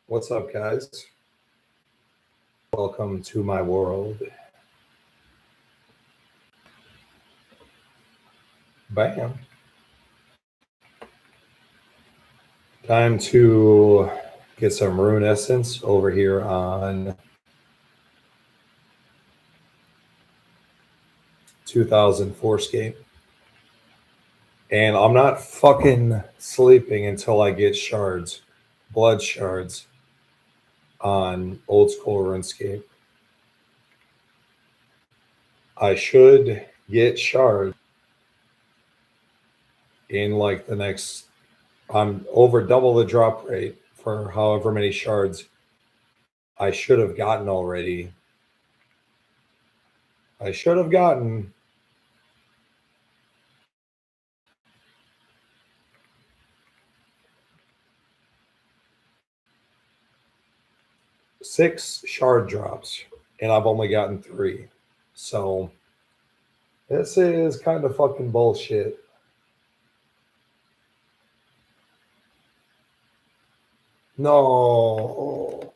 What's up, guys? Welcome to my world. Bam. Time to get some Rune essence over here on 2004Scape. And I'm not fucking sleeping until I get shards, blood shards on old school RuneScape. I should get shards in like the next, I'm over double the drop rate for however many shards I should have gotten already. I should have gotten 6 shard drops, and I've only gotten 3. So this is kind of fucking bullshit. No.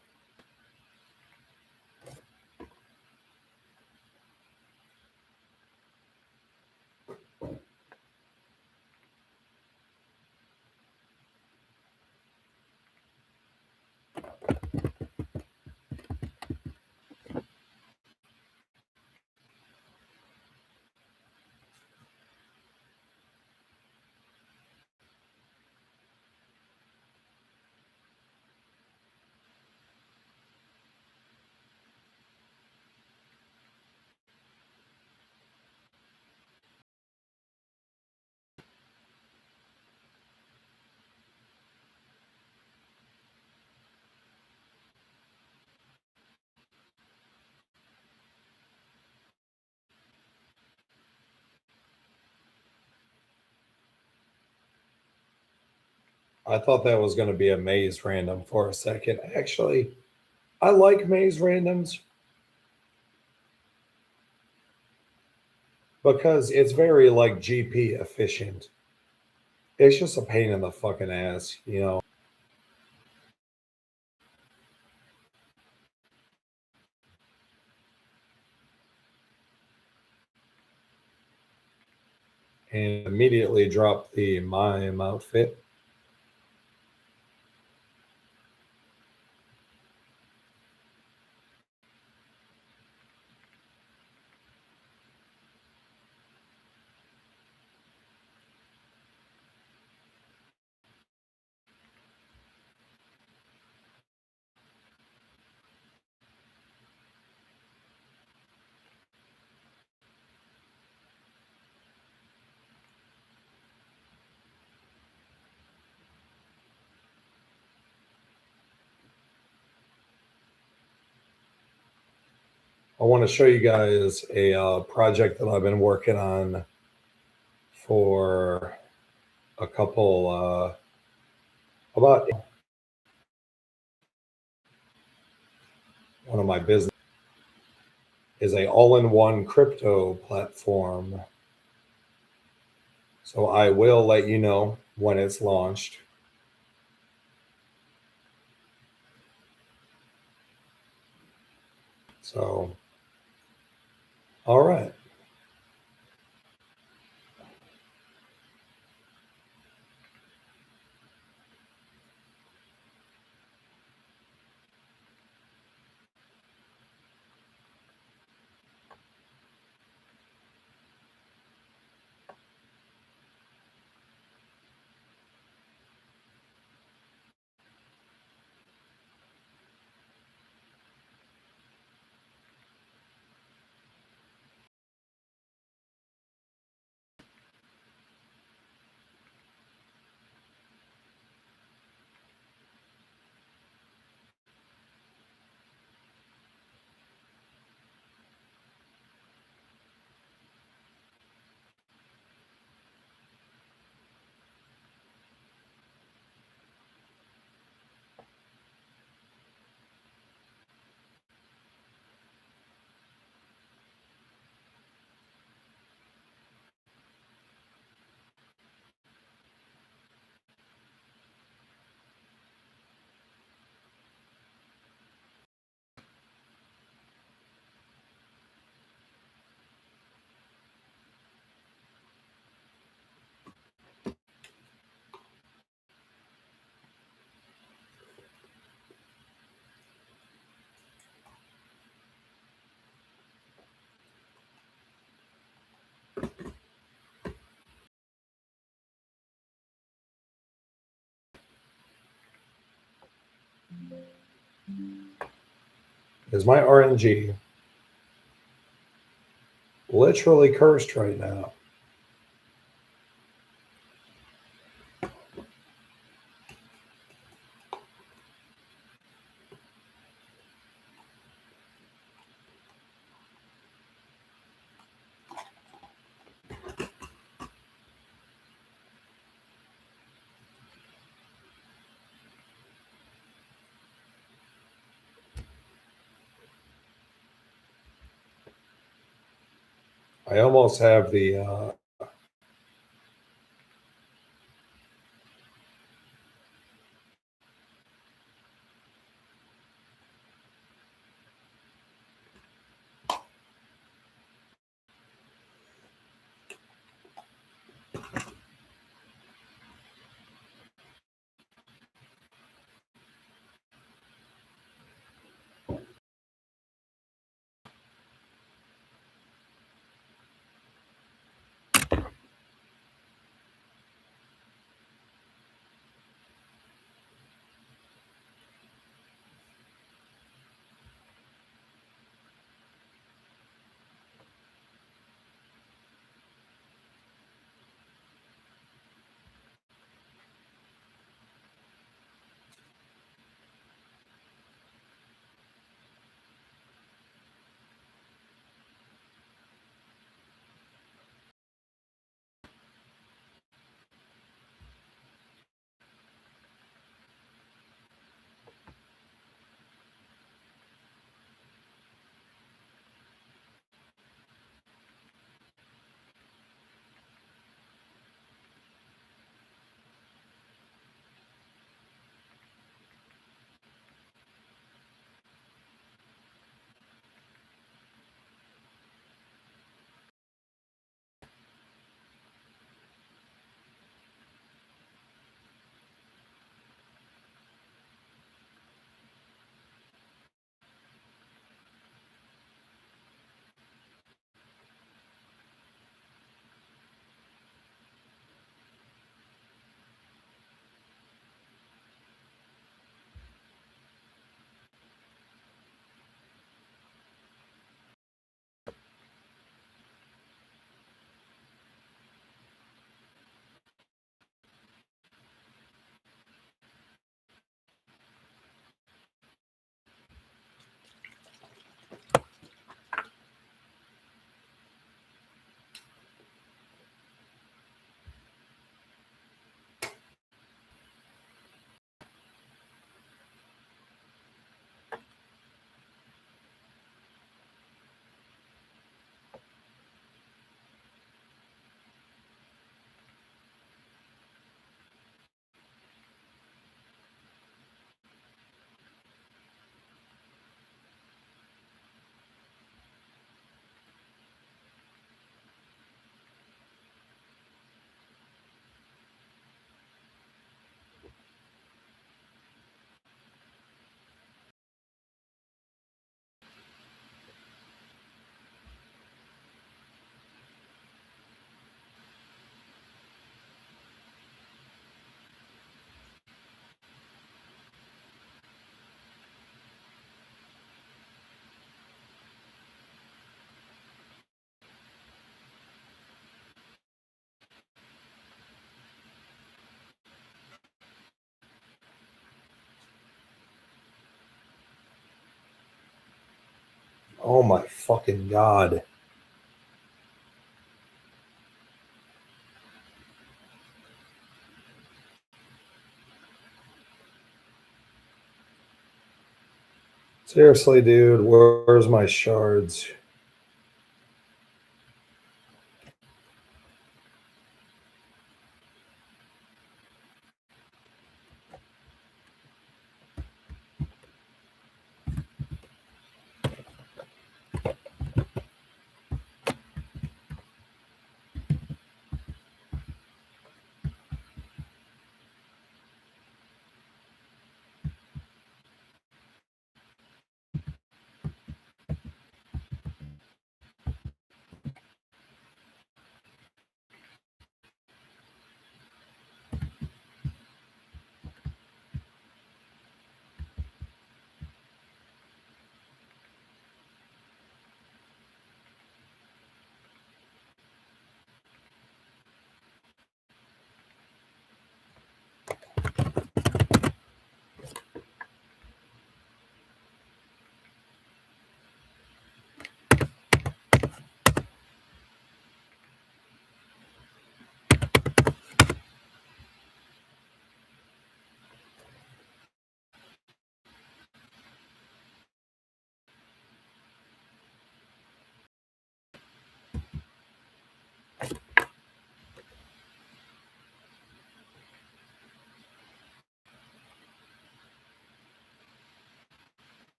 I thought that was going to be a maze random for a second. Actually, I like maze randoms because it's very like GP efficient. It's just a pain in the fucking ass, you know. And immediately drop the mime outfit. I want to show you guys a project that I've been working on for a couple, about one of my business is a all-in-one crypto platform. So I will let you know when it's launched. So, all right. Is my RNG literally cursed right now? I almost have the oh my fucking God. Seriously, dude, where's my shards?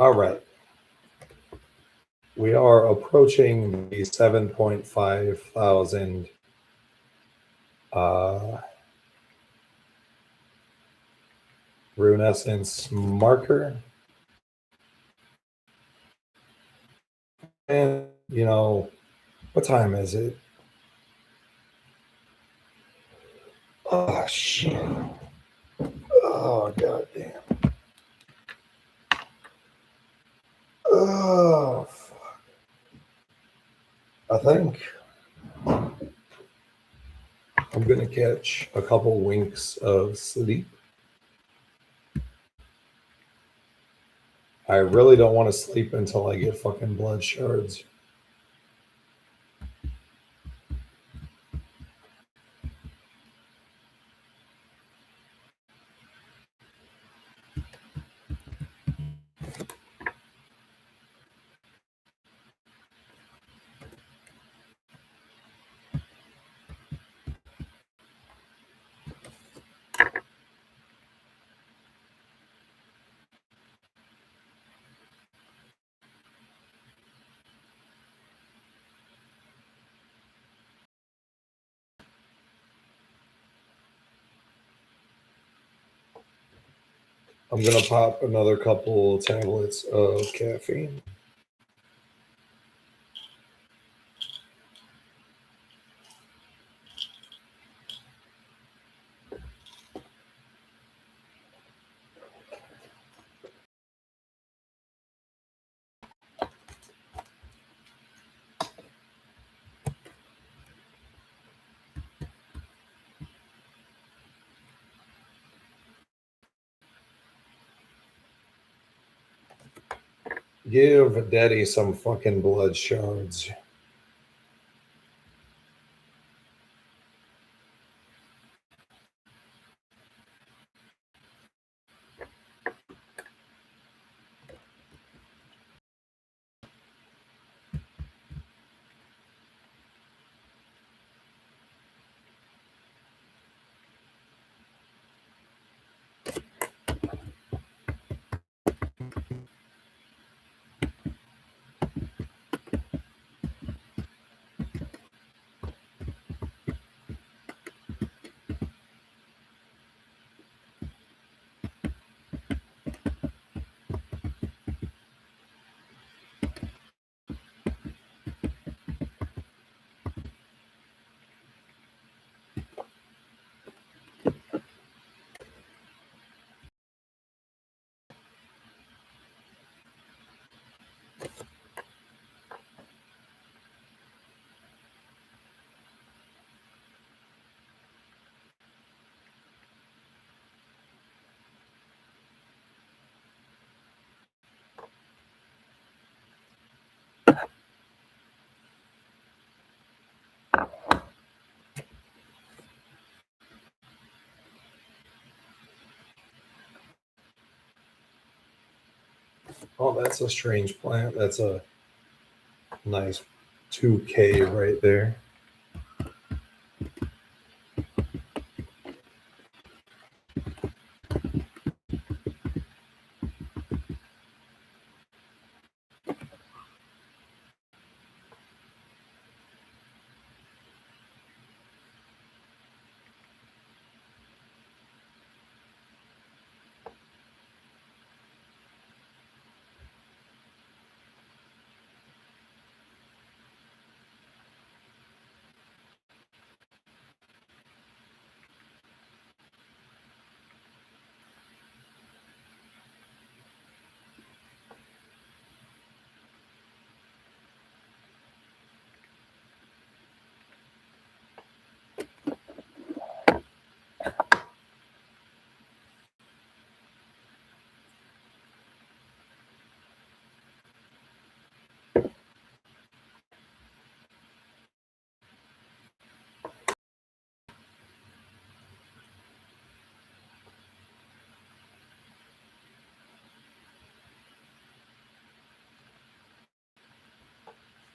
All right. We are approaching the 7.5 thousand Runescence marker. And, you know, what time is it? Oh, shit. Oh, goddamn. Oh, fuck. I think I'm going to catch a couple winks of sleep. I really don't want to sleep until I get fucking blood shards. I'm going to pop another couple tablets of caffeine. Give Daddy some fucking blood shards. Oh, that's a strange plant. That's a nice 2K right there.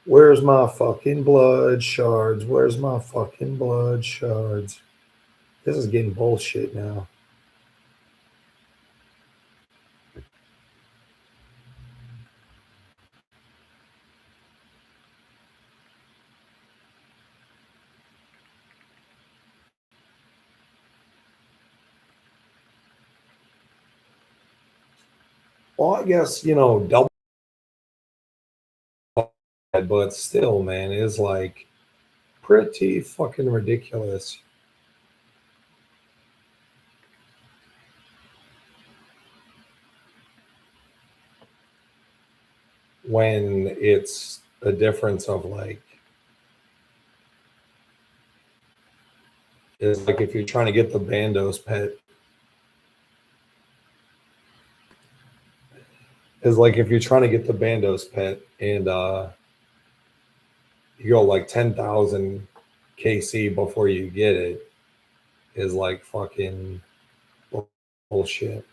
Where's my fucking blood shards? Where's my fucking blood shards? This is getting bullshit now. Well, I guess, you know, double, but still, man, is like pretty fucking ridiculous. When it's a difference of like, it's like if you're trying to get the Bandos pet, is like if you're trying to get the Bandos pet and you go like 10,000 KC before you get it, is like fucking bullshit.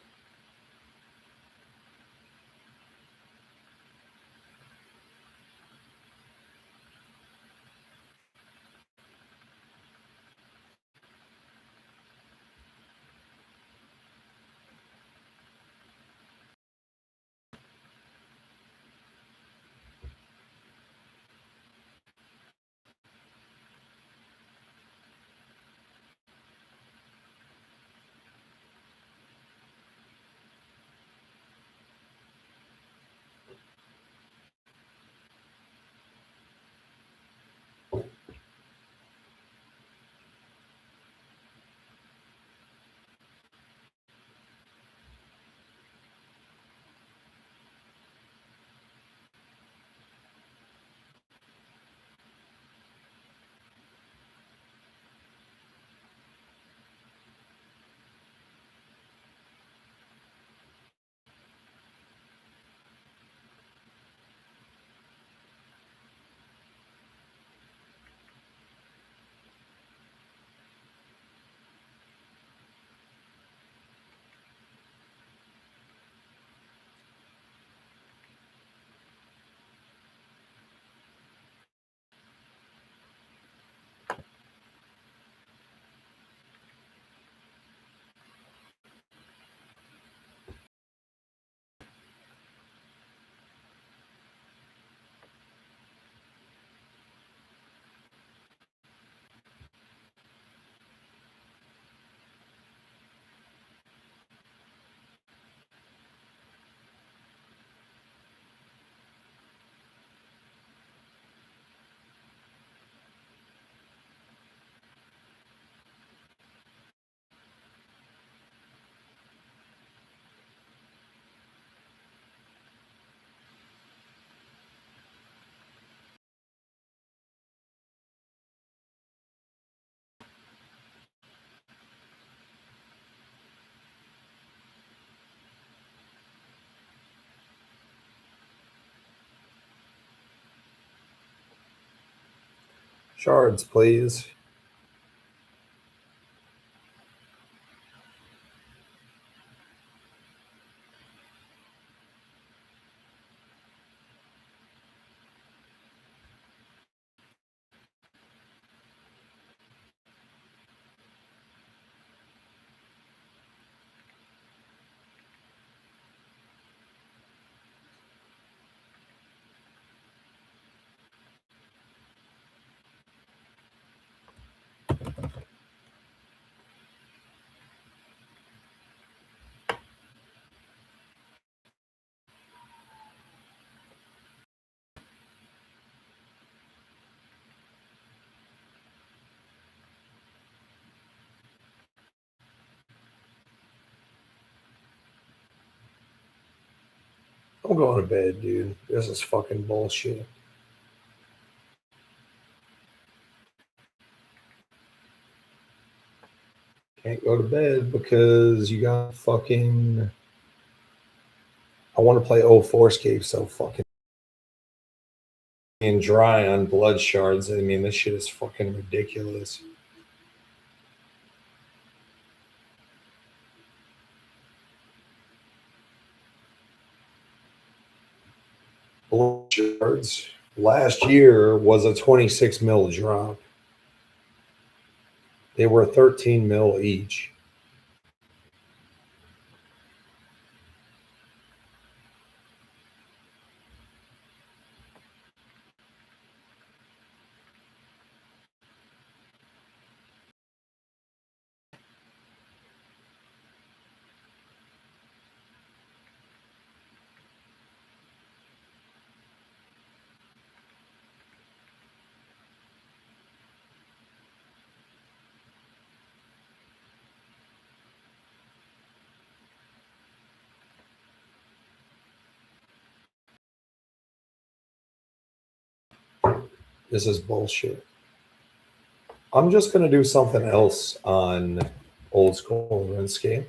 Shards, please. I'm going to bed, dude. This is fucking bullshit. Can't go to bed because you got fucking. I want to play 04Scape so fucking dry on blood shards. I mean, this shit is fucking ridiculous. Blood shards last year was a 26 mil drop. They were 13 mil each. This is bullshit. I'm just going to do something else on old school RuneScape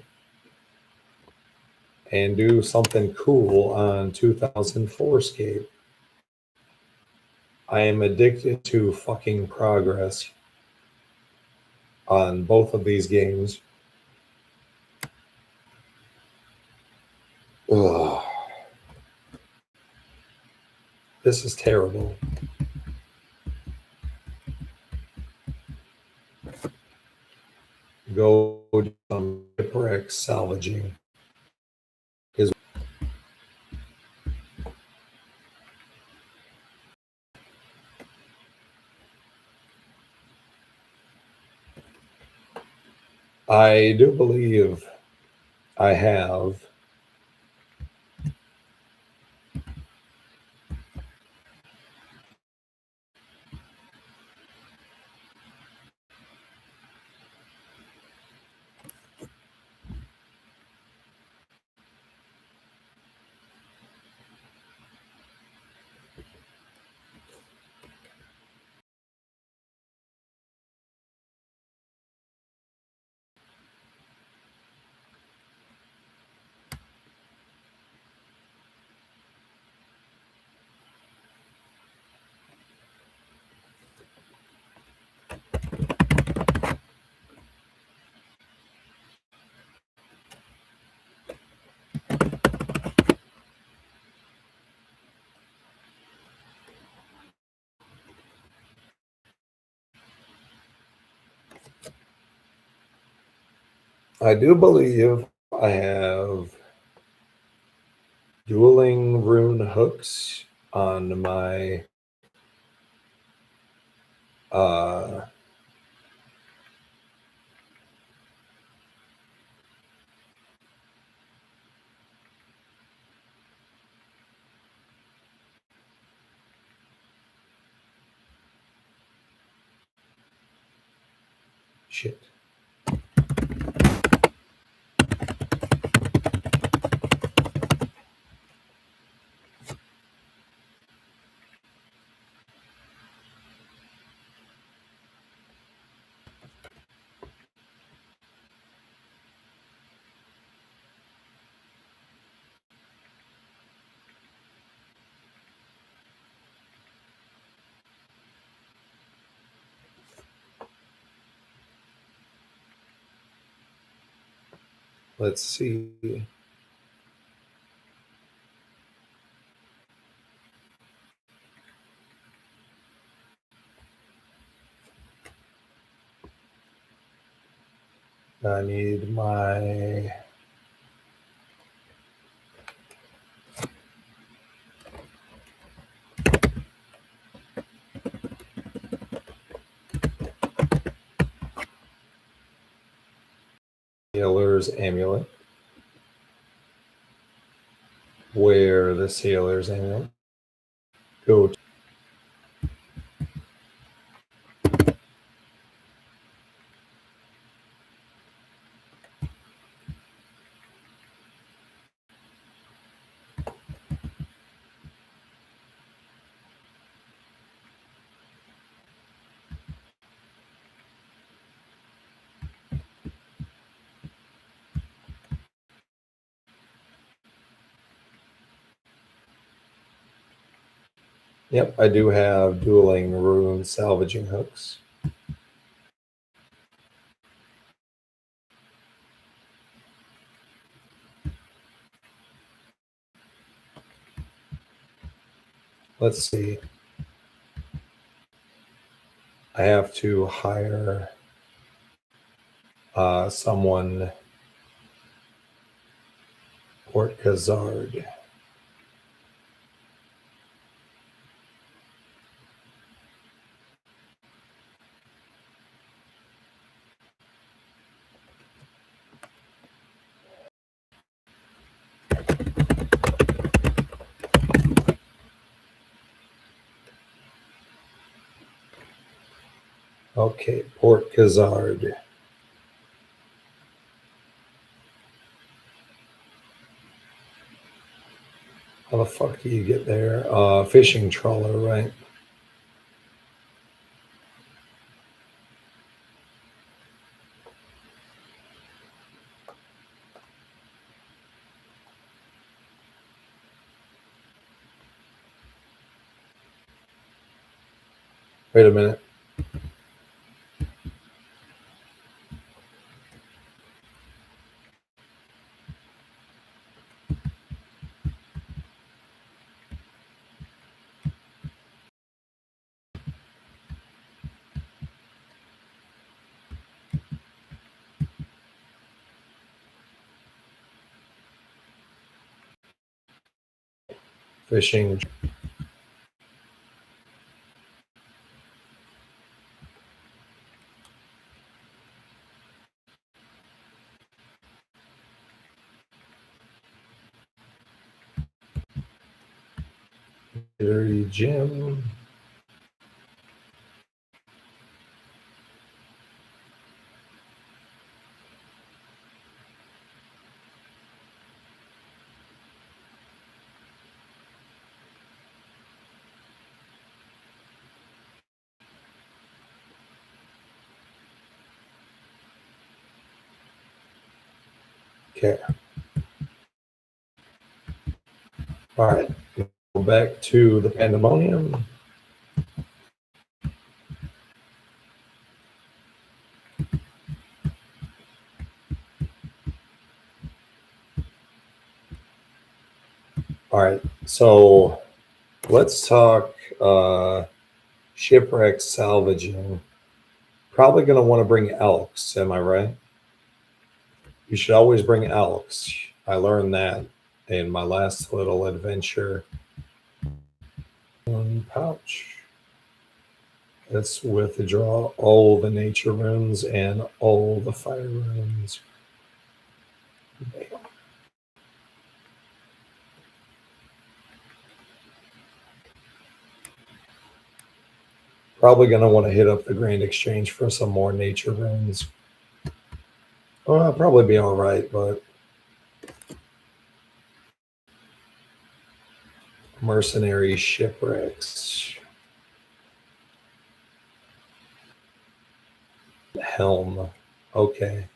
and do something cool on 2004Scape. I am addicted to fucking progress on both of these games. Ugh. This is terrible. Go do some shipwreck salvaging. I do believe I have I do believe I have dueling rune hooks on my shit. Let's see. I need my Sailor's Amulet. Wear the Sailor's Amulet. Go to Yep, I do have dueling rune salvaging hooks. Let's see. I have to hire someone, Port Khazard. Okay, Port Khazard. How the fuck do you get there? Fishing trawler, right? Wait a minute. Fishing. Dirty Jim. Okay. All right. Go back to the pandemonium. All right. So let's talk shipwreck salvaging. Probably going to want to bring elks. Am I right? You should always bring elks. I learned that in my last little adventure. One pouch. Let's withdraw all the nature runes and all the fire runes. Bam. Probably going to want to hit up the Grand Exchange for some more nature runes. Well, I'll probably be all right, but mercenary shipwrecks. Helm. Okay.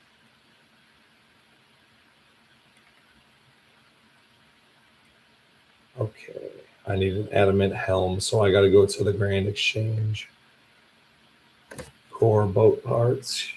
Okay. I need an adamant helm, so I got to go to the Grand Exchange. Core boat parts.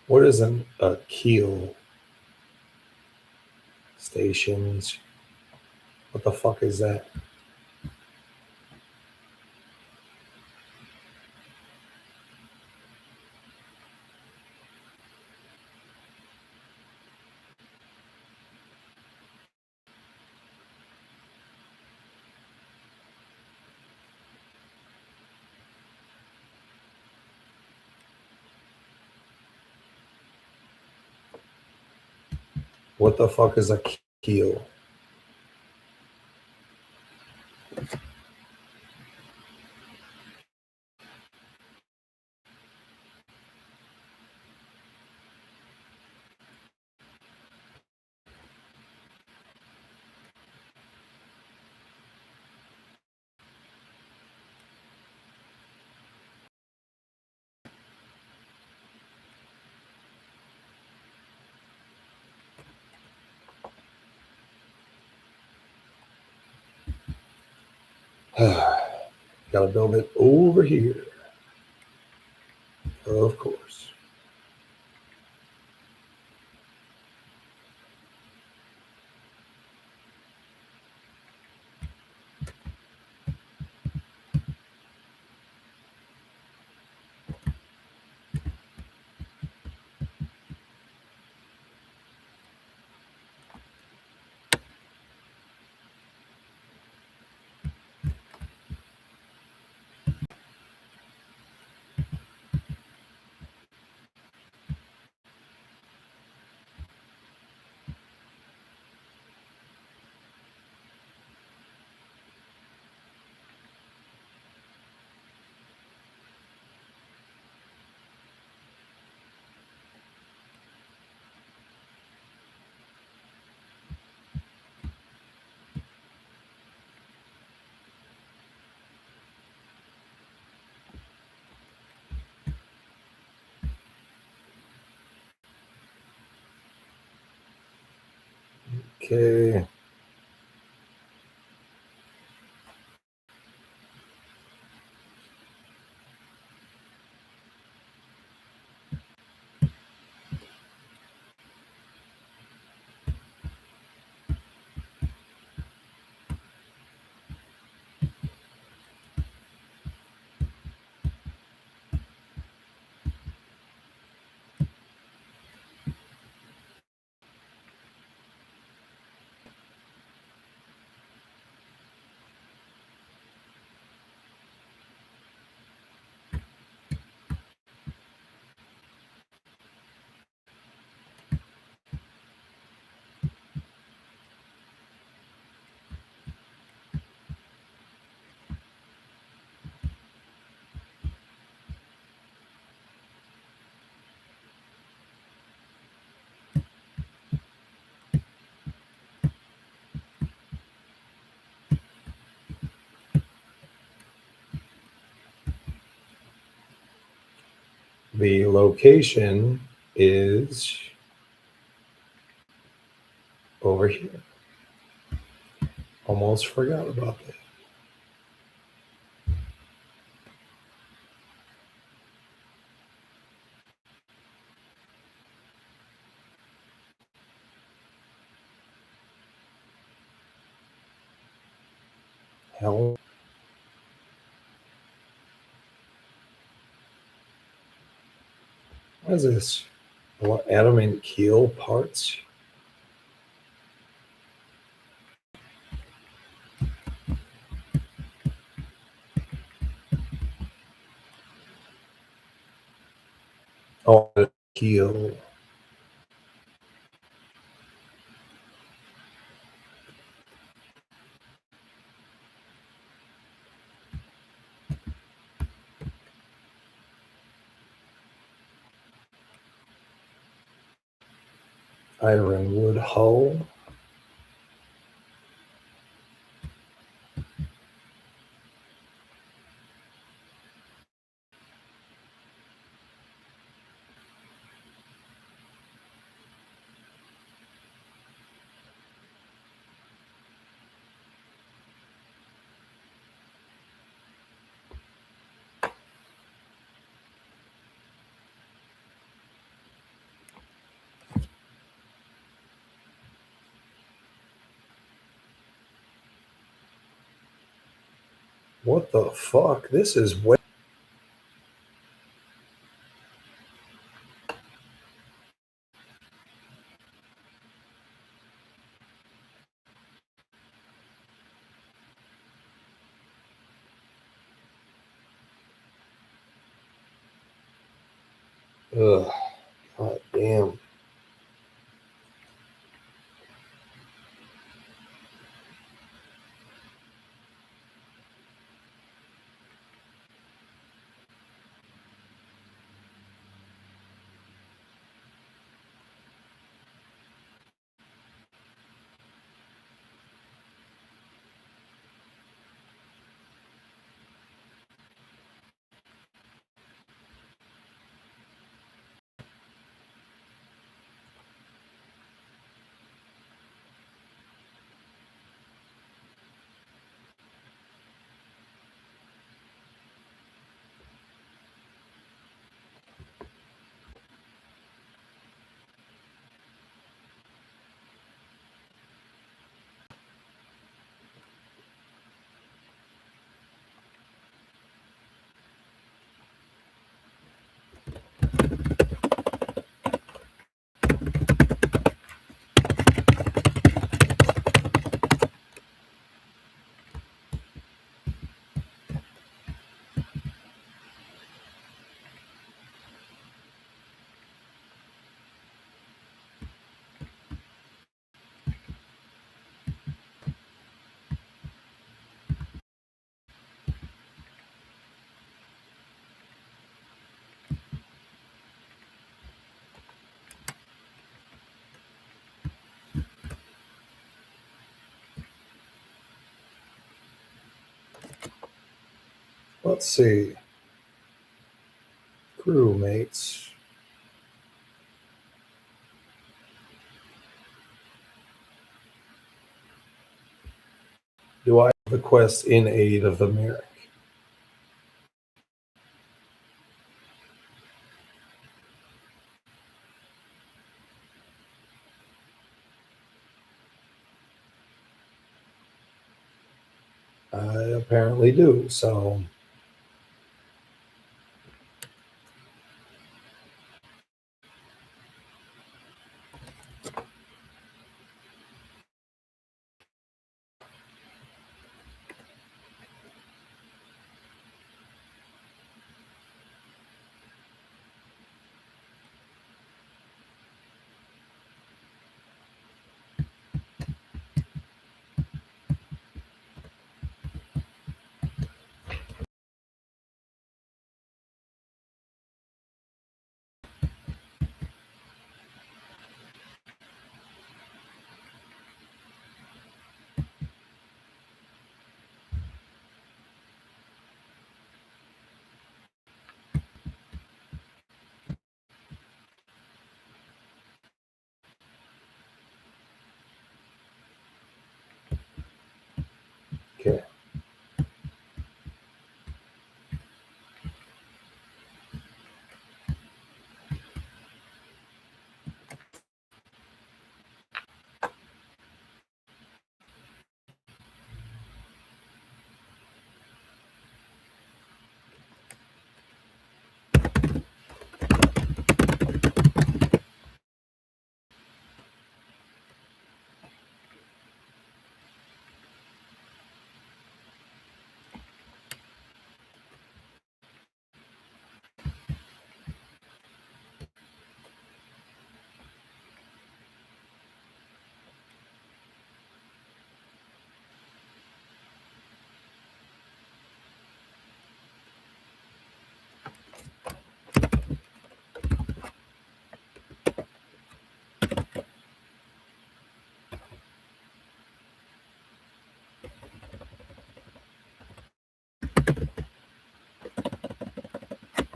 What is a keel? Stations. What the fuck is that? What the fuck is a keel? Gotta build it over here. Of course. Okay. The location is over here. Almost forgot about that. Hell. What is this? What, adamant keel parts? Oh, keel. Ironwood hull. What the fuck? This is way. Ugh. God damn. Let's see. Crewmates. Do I have a quest in aid of the Merrick? I apparently do, so okay.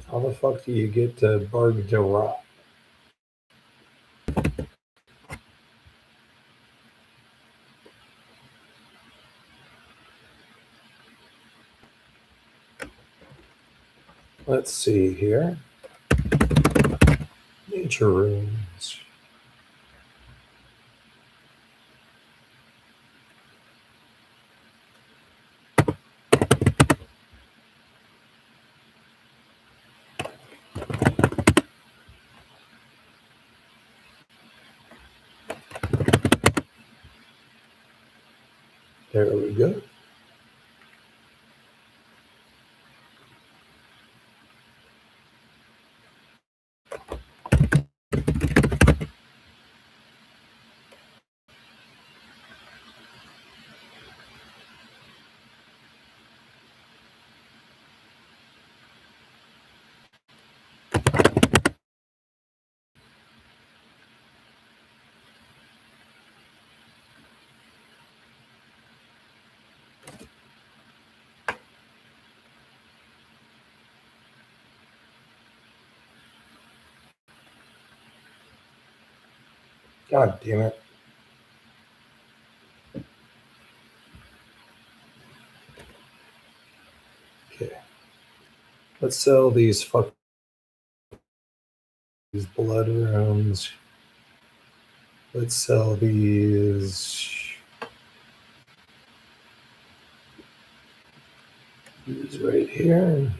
How the fuck do you get to Berg de Rot? Let's see here. Nature runes. There we go. God damn it. Okay. Let's sell these these blood runes. Let's sell these right here.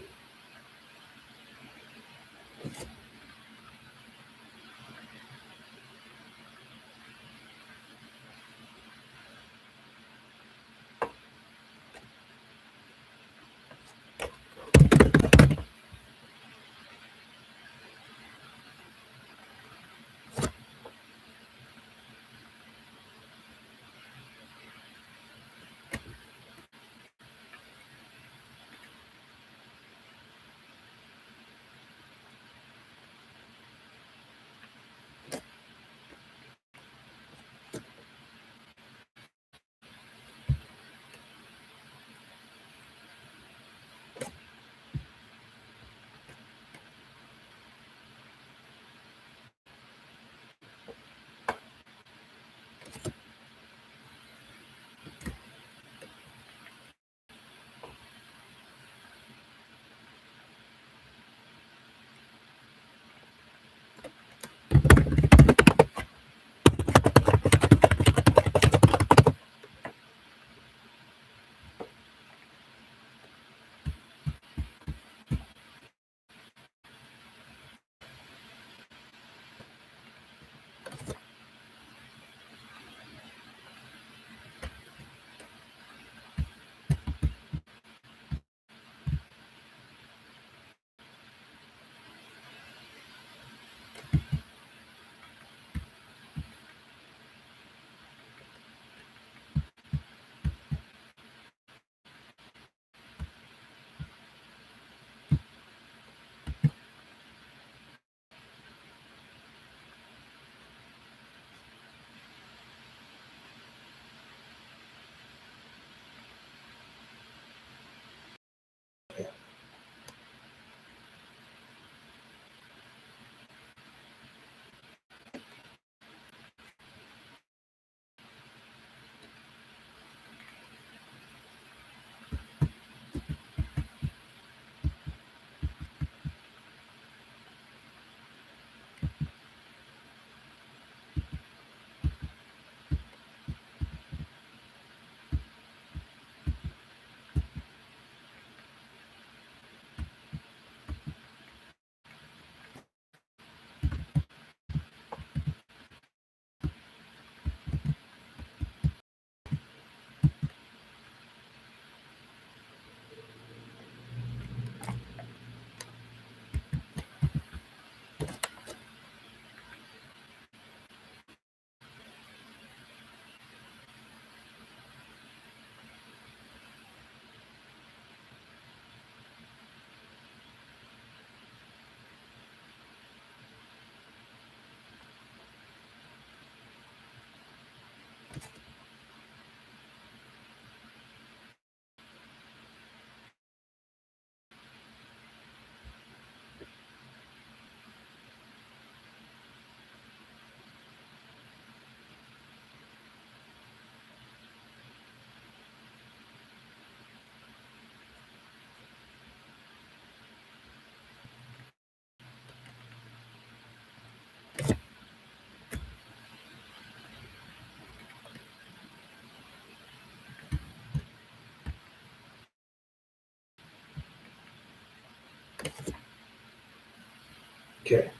Okay.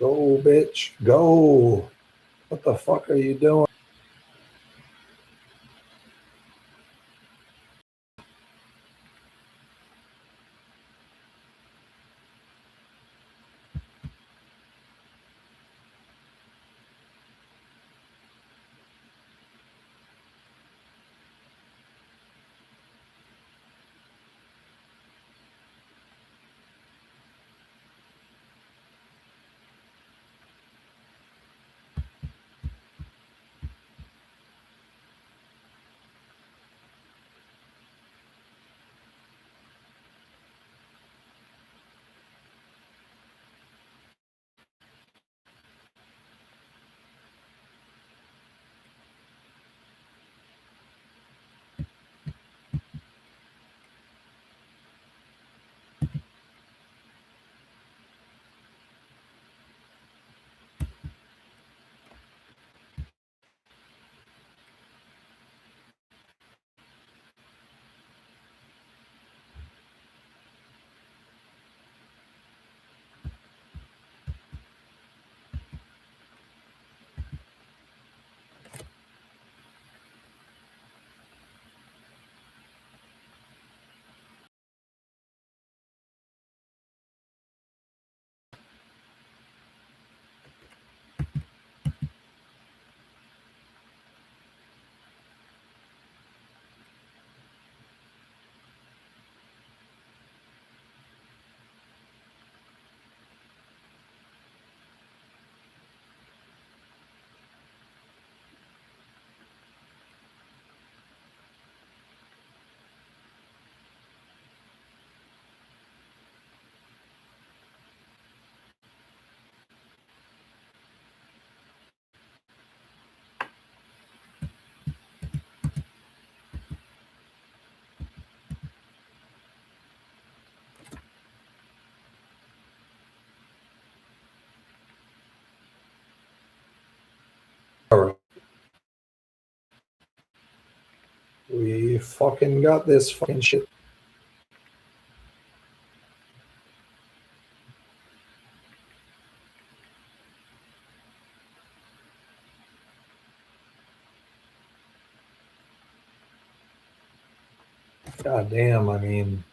Go, bitch. Go. What the fuck are you doing? We fucking got this fucking shit. God damn, I mean,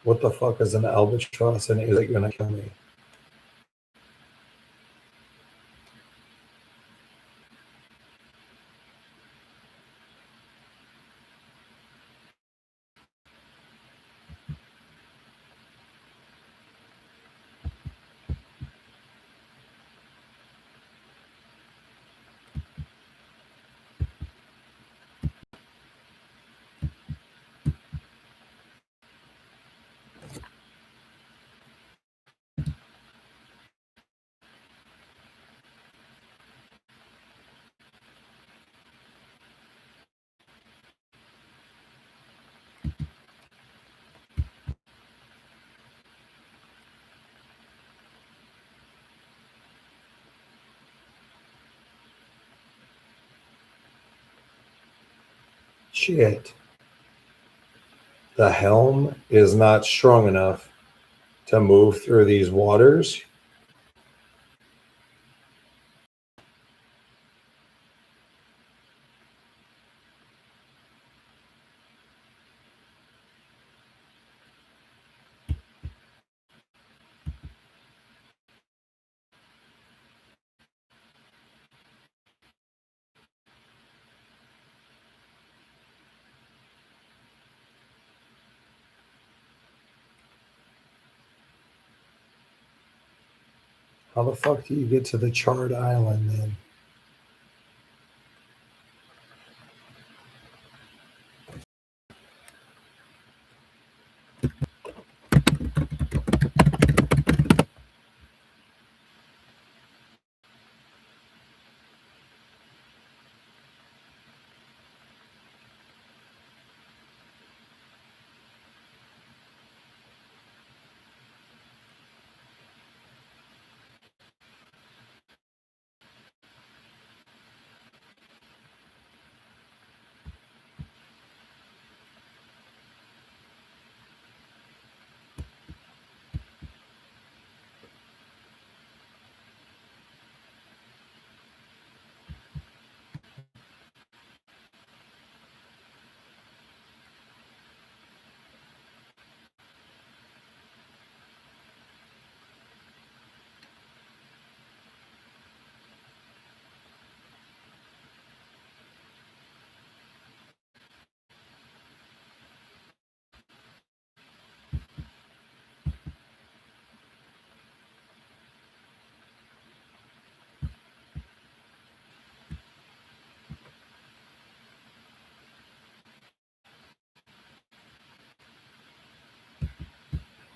What the fuck is an albatross, and is it gonna kill me? Shit. The helm is not strong enough to move through these waters. How the fuck do you get to the charred island then?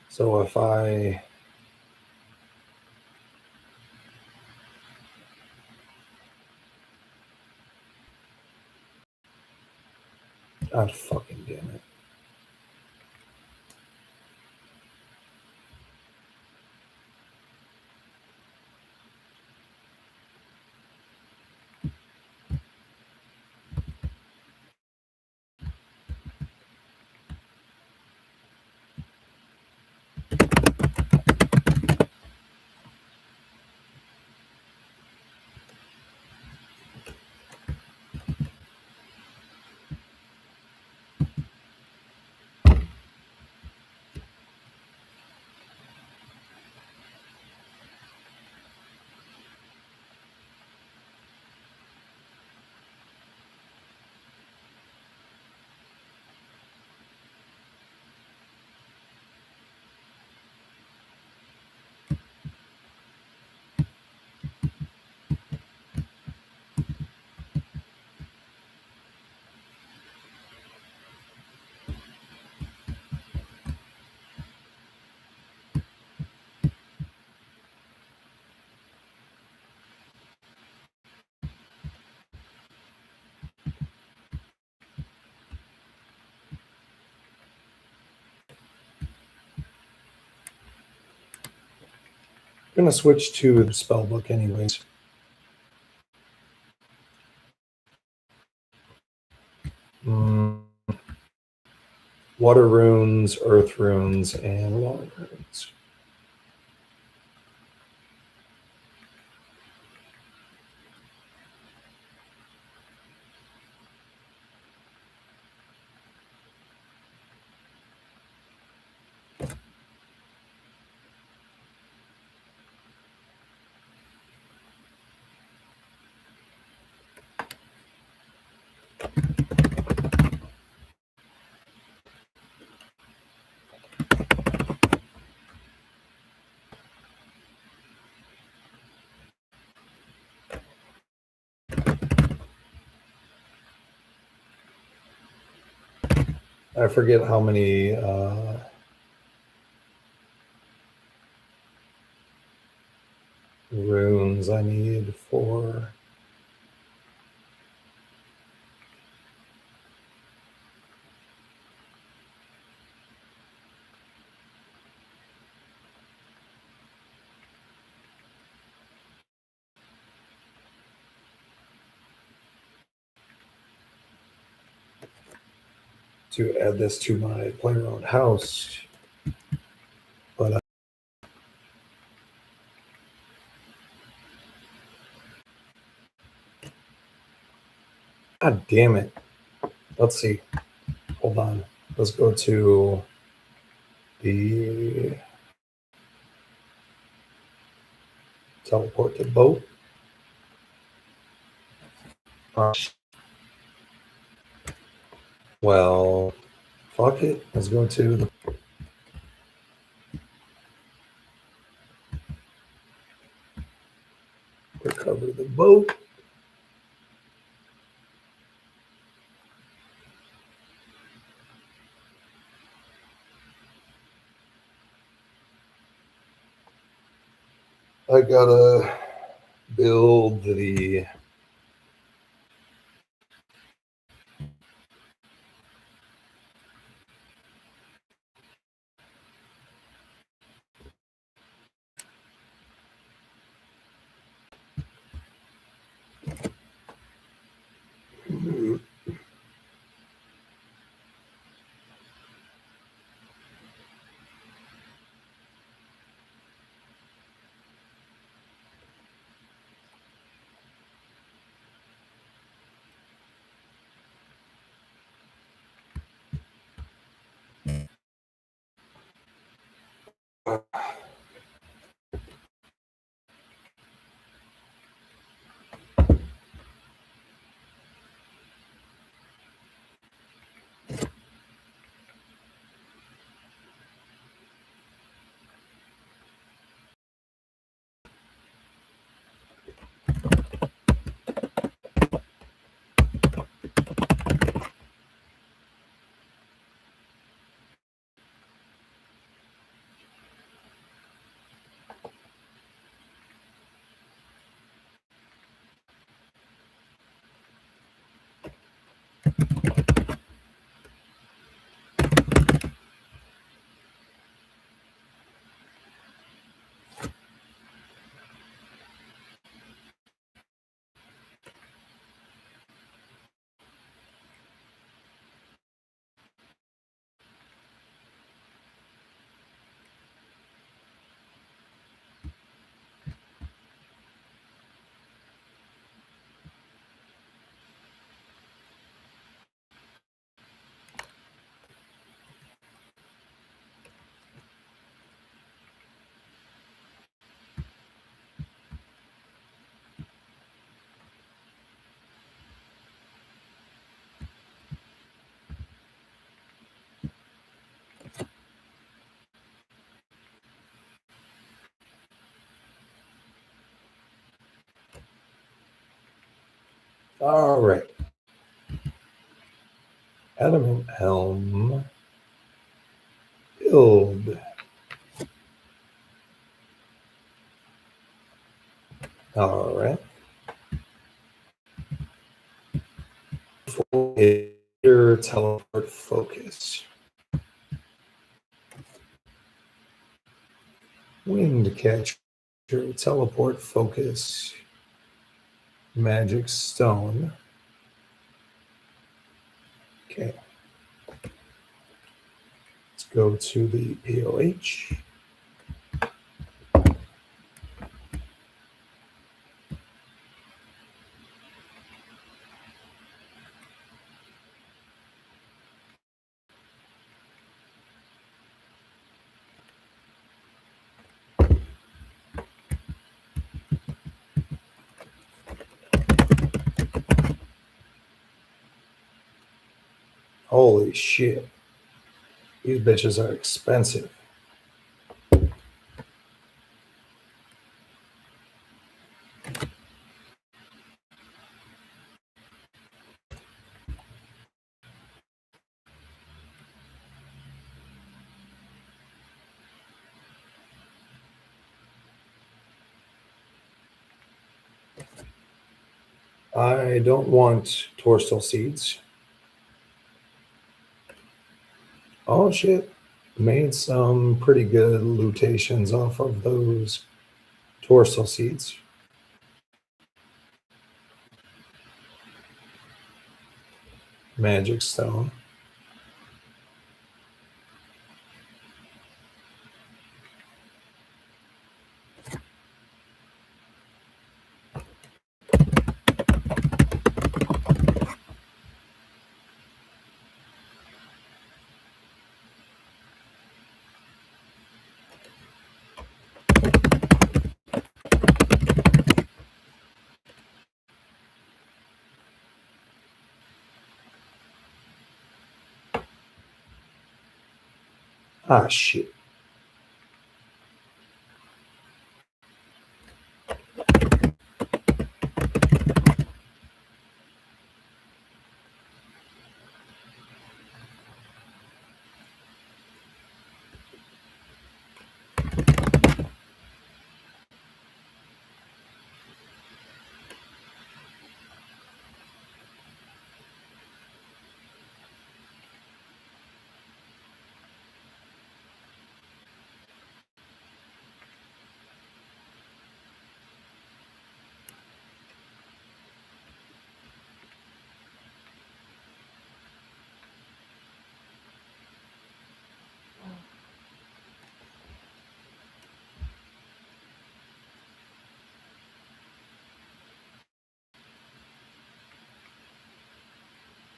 So if God fucking damn it. I'm gonna switch to the spell book anyways. Water runes, earth runes, and water runes. I forget how many runes I need for to add this to my playground house. But God damn it. Let's see. Hold on. Let's go to the teleport to boat. Well, fuck it. Let's go to the recover the boat. I gotta build the all right. Adamant helm build. All right. For your teleport focus. Wind catcher, teleport focus, magic stone. Okay. Let's go to the POH. Holy shit. These bitches are expensive. I don't want torsal seeds. Oh shit. Made some pretty good lutations off of those torsal seeds. Magic stone. Ah shit.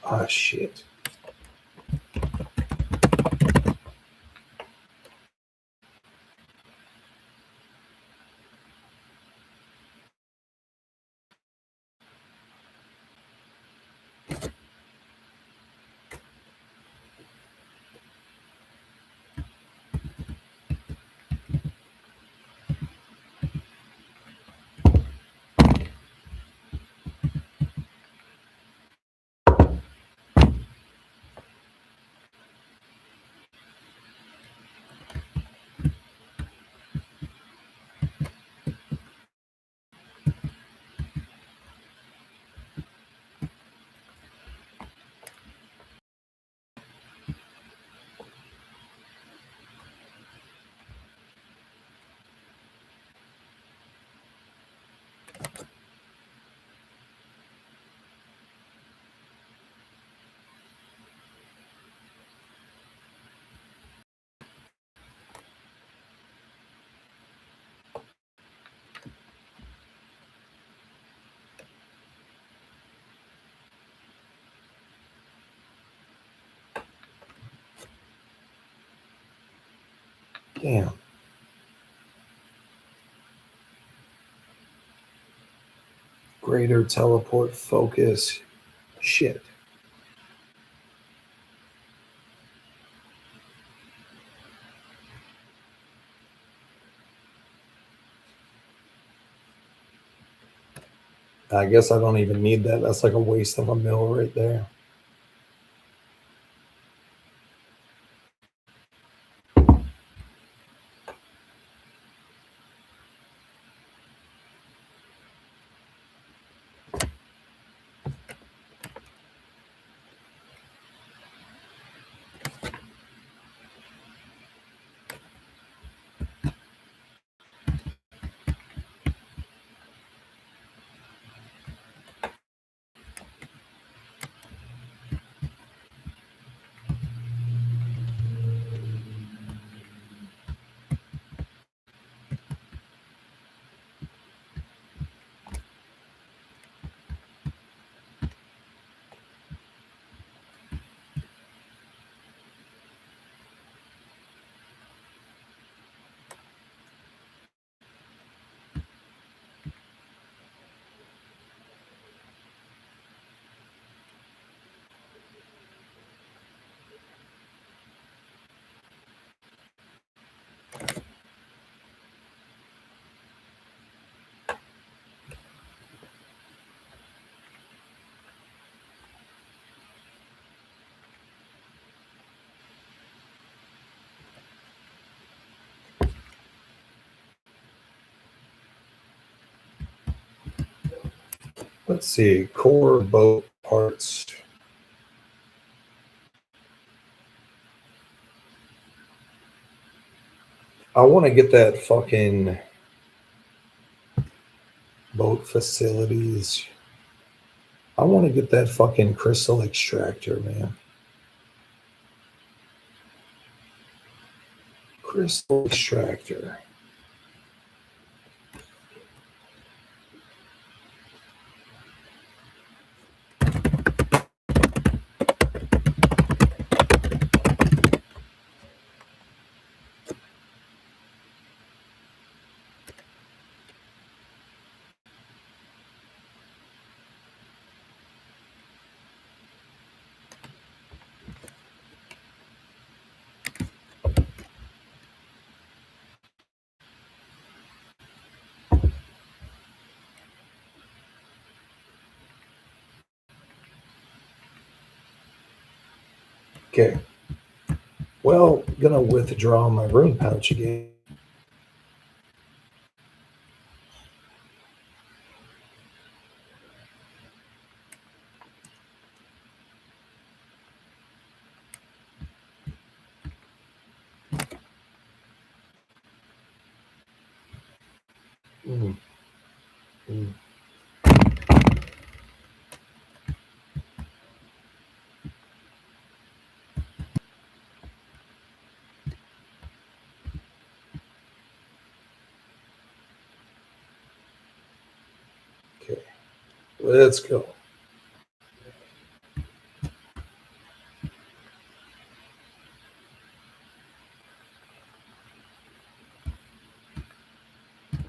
Ah shit. Damn. Greater teleport focus. Shit. I guess I don't even need that. That's like a waste of a mill right there. Let's see, core boat parts. I want to get that fucking boat facilities. I want to get that fucking crystal extractor, man. Crystal extractor. Okay. Well, gonna withdraw my rune pouch again. Mm. Mm. Okay. Let's go.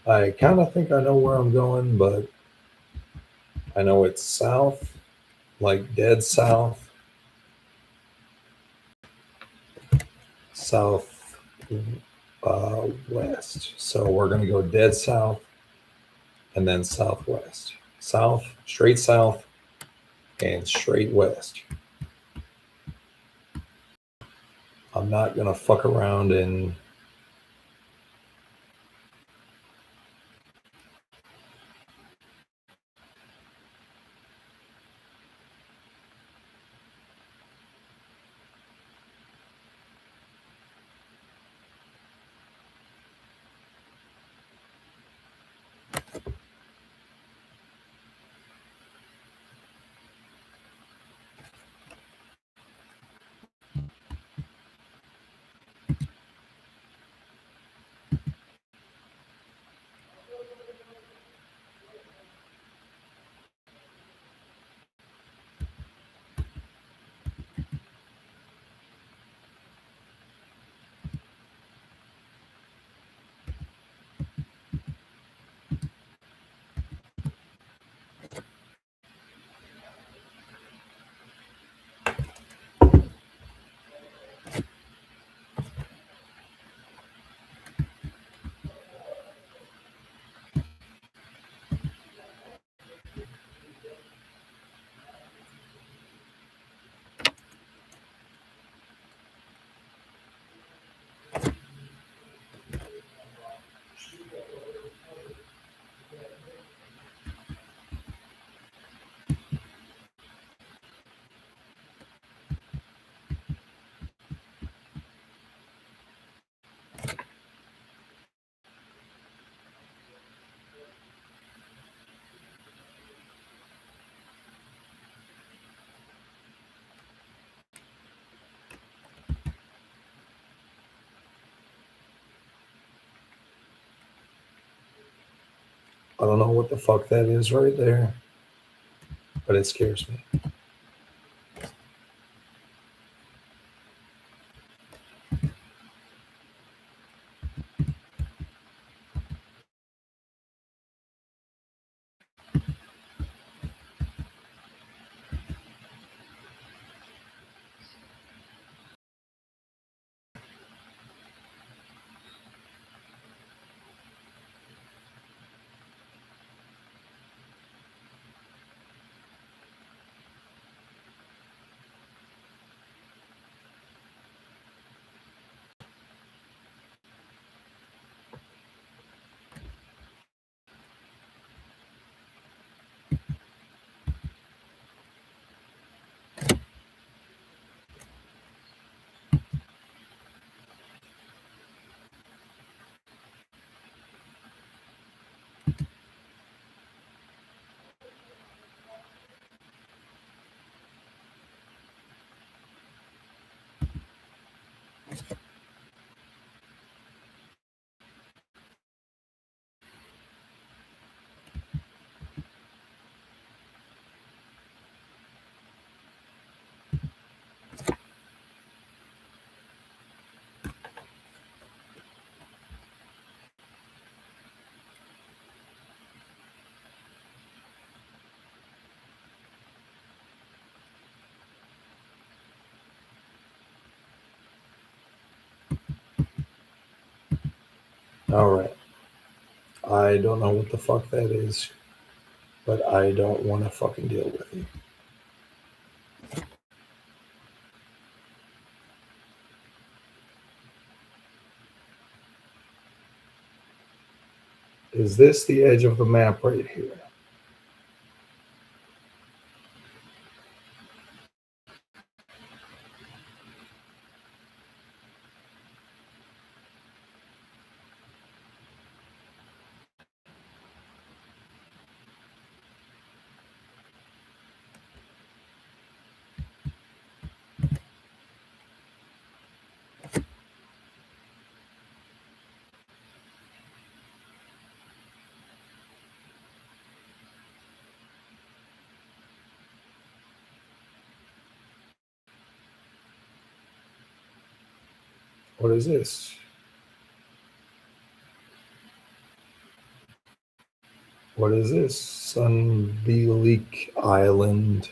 I kind of think I know where I'm going, but I know it's south, like dead south, south west. So we're going to go dead south and then southwest. South, and straight west. I'm not going to fuck around and I don't know what the fuck that is right there, but it scares me. All right. I don't know what the fuck that is, but I don't want to fucking deal with it. Is this the edge of the map right here? What is this? What is this? Sunbealik Island.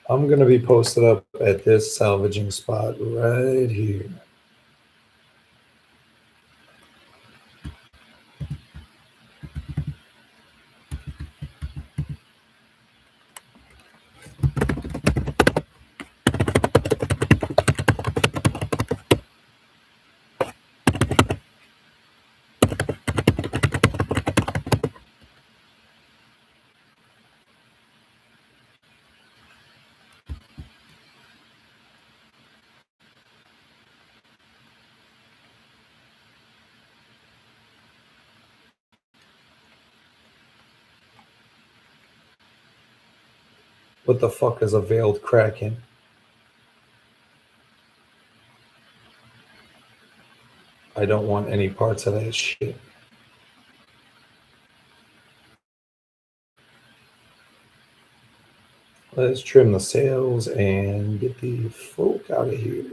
I'm going to be posted up at this salvaging spot right here. What the fuck is a veiled kraken? I don't want any parts of that shit. Let's trim the sails and get the folk out of here.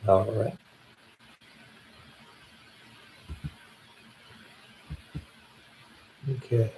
All right. Okay.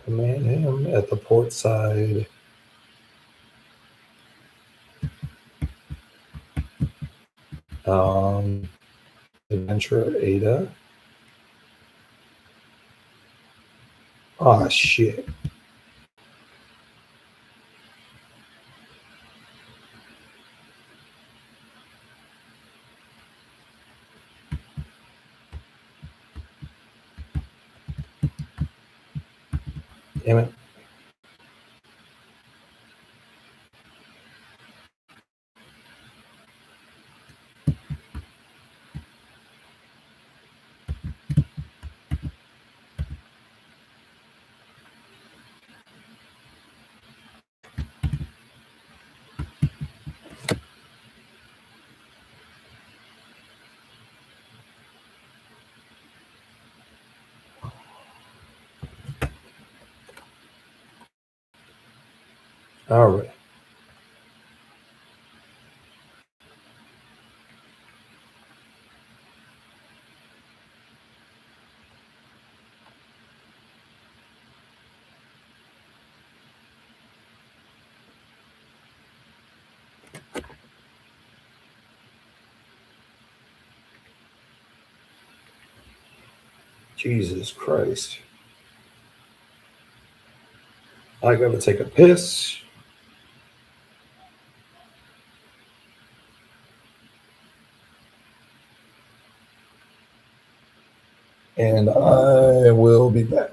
Command him at the port side. Adventurer Ada. Ah, shit. Damn it. All right. Jesus Christ. I gotta take a piss. And I will be back.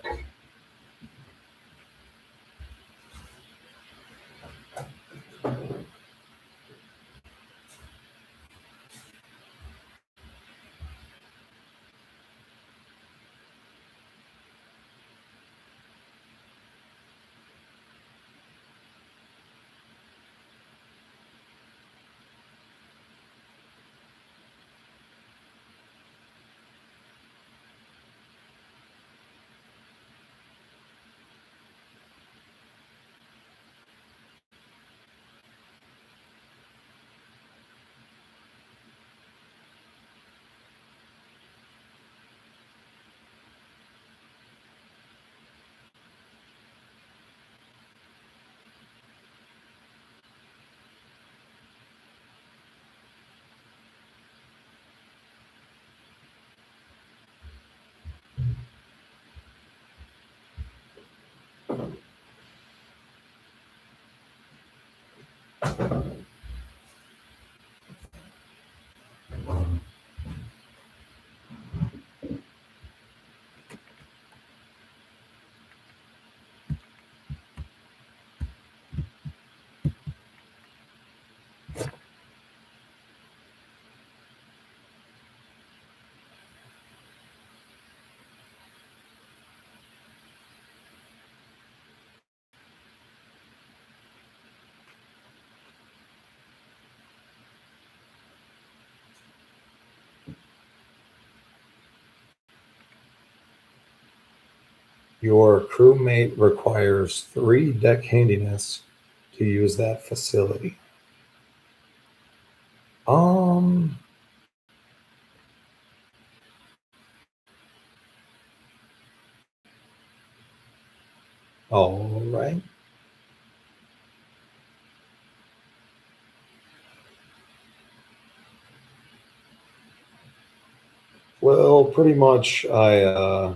Your crewmate requires 3 deck handiness to use that facility. Um, all right. Well, pretty much I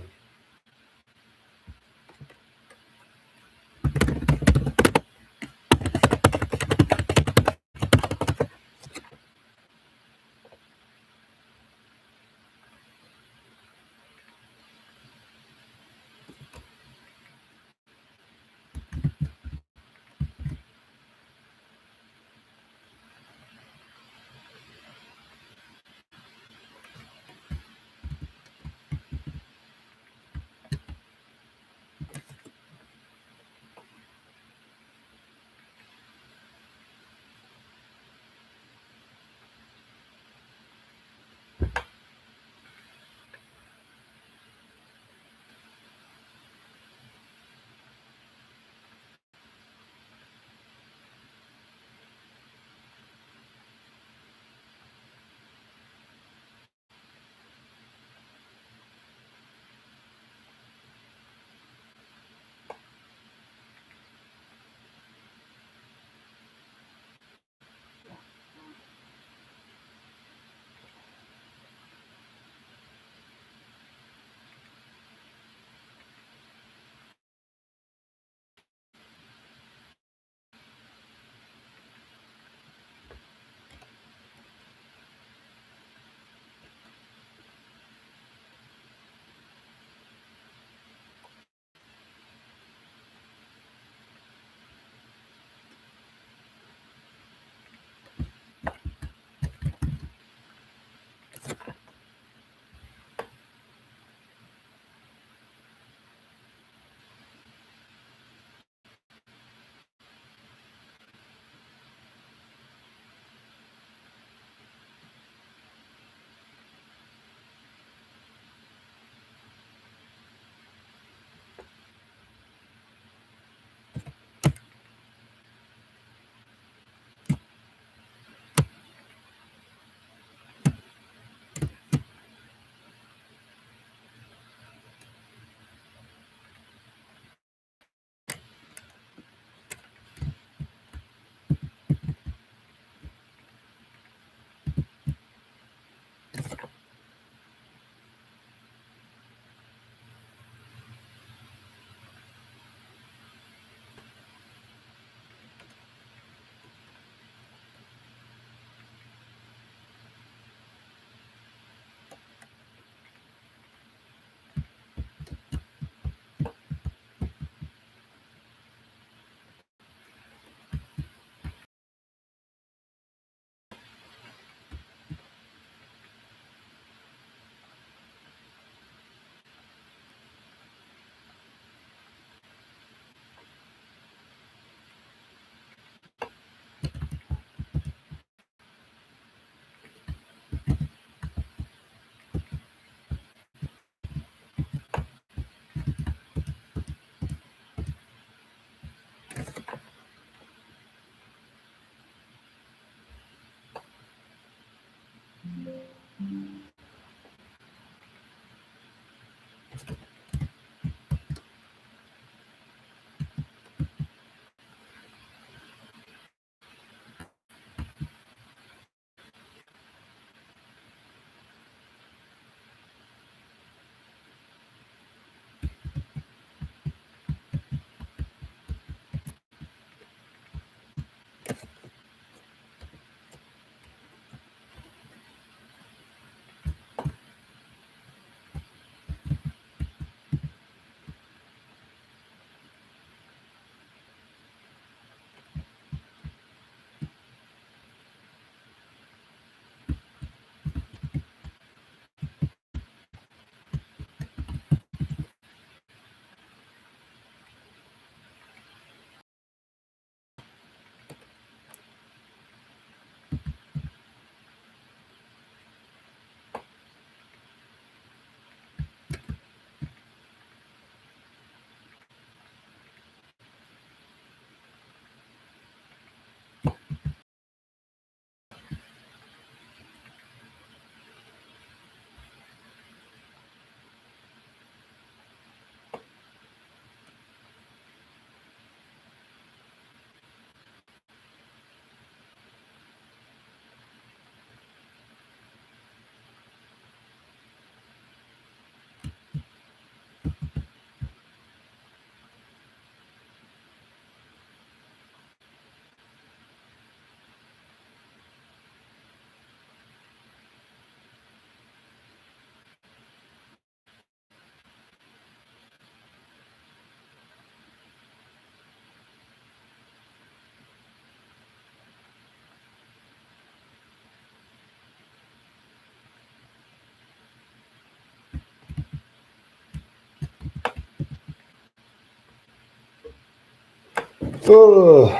Ugh.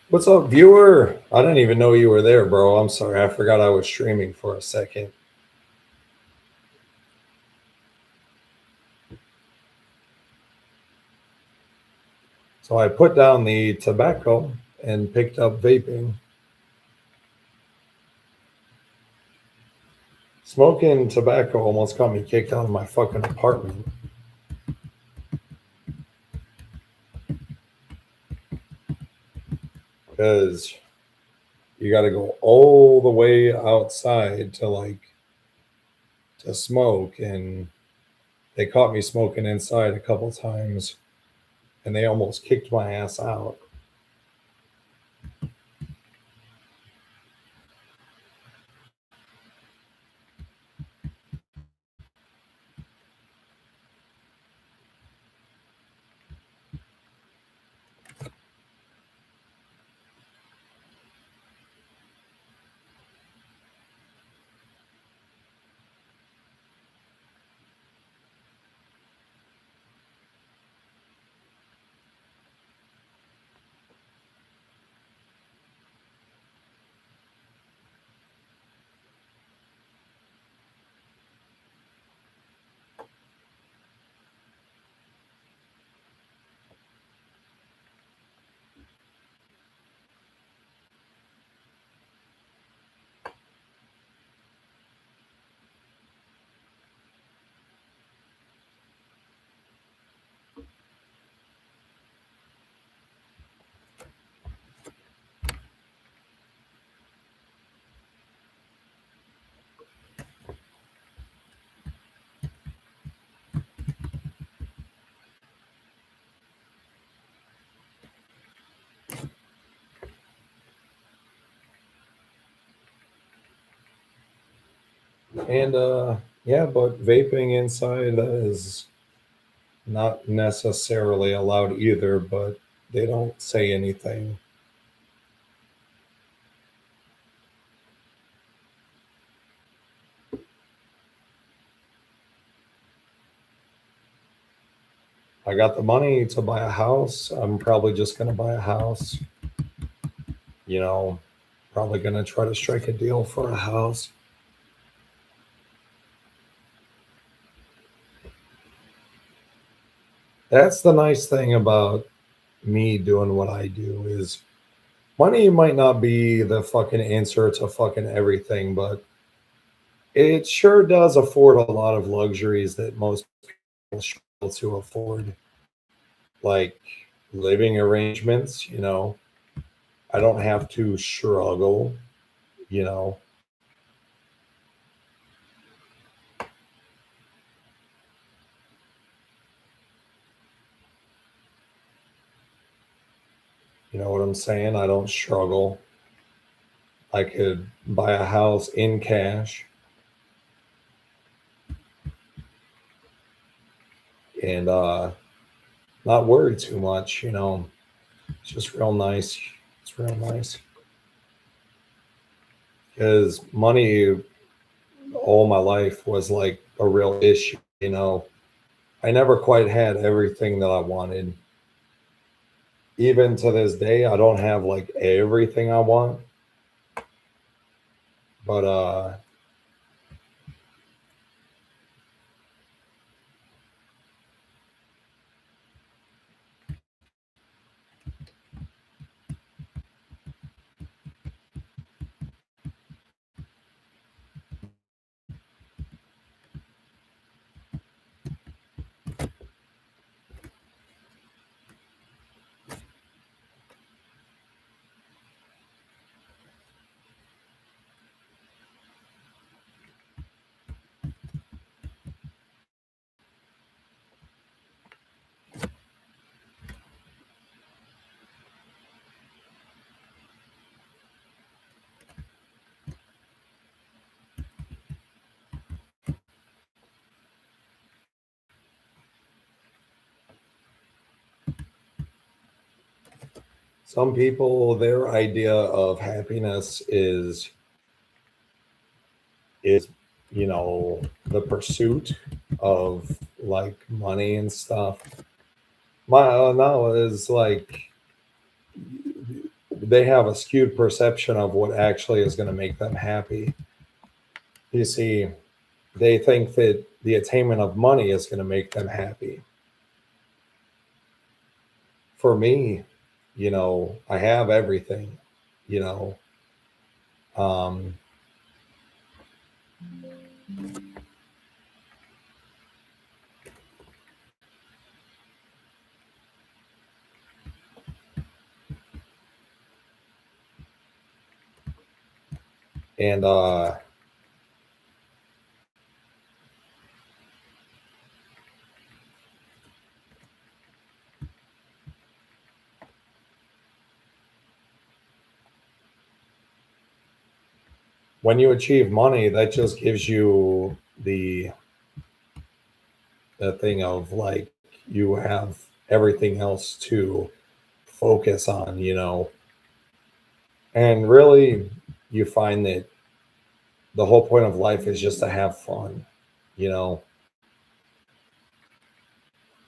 What's up, viewer? I didn't even know you were there, bro. I'm sorry. I forgot I was streaming for a second. So I put down the tobacco and picked up vaping. Smoking tobacco almost got me kicked out of my fucking apartment. Because you got to go all the way outside to smoke, and they caught me smoking inside a couple times, and they almost kicked my ass out. And yeah, but vaping inside is not necessarily allowed either, but they don't say anything. I got the money to buy a house. I'm probably just going to buy a house. You know, probably going to try to strike a deal for a house. That's the nice thing about me doing what I do is money might not be the fucking answer to fucking everything, but it sure does afford a lot of luxuries that most people struggle to afford, like living arrangements. I don't have to struggle, you know. You know what I'm saying? I don't struggle. I could buy a house in cash and not worry too much. It's just real nice. It's real nice because money all my life was like a real issue. I never quite had everything that I wanted. Even to this day, I don't have like everything I want, but some people, their idea of happiness is the pursuit of like money and stuff. My no is like they have a skewed perception of what actually is going to make them happy. You see, they think that the attainment of money is going to make them happy. For me, I have everything, you know, um, and when you achieve money, that just gives you the thing of like you have everything else to focus on. And really, you find that the whole point of life is just to have fun. You know,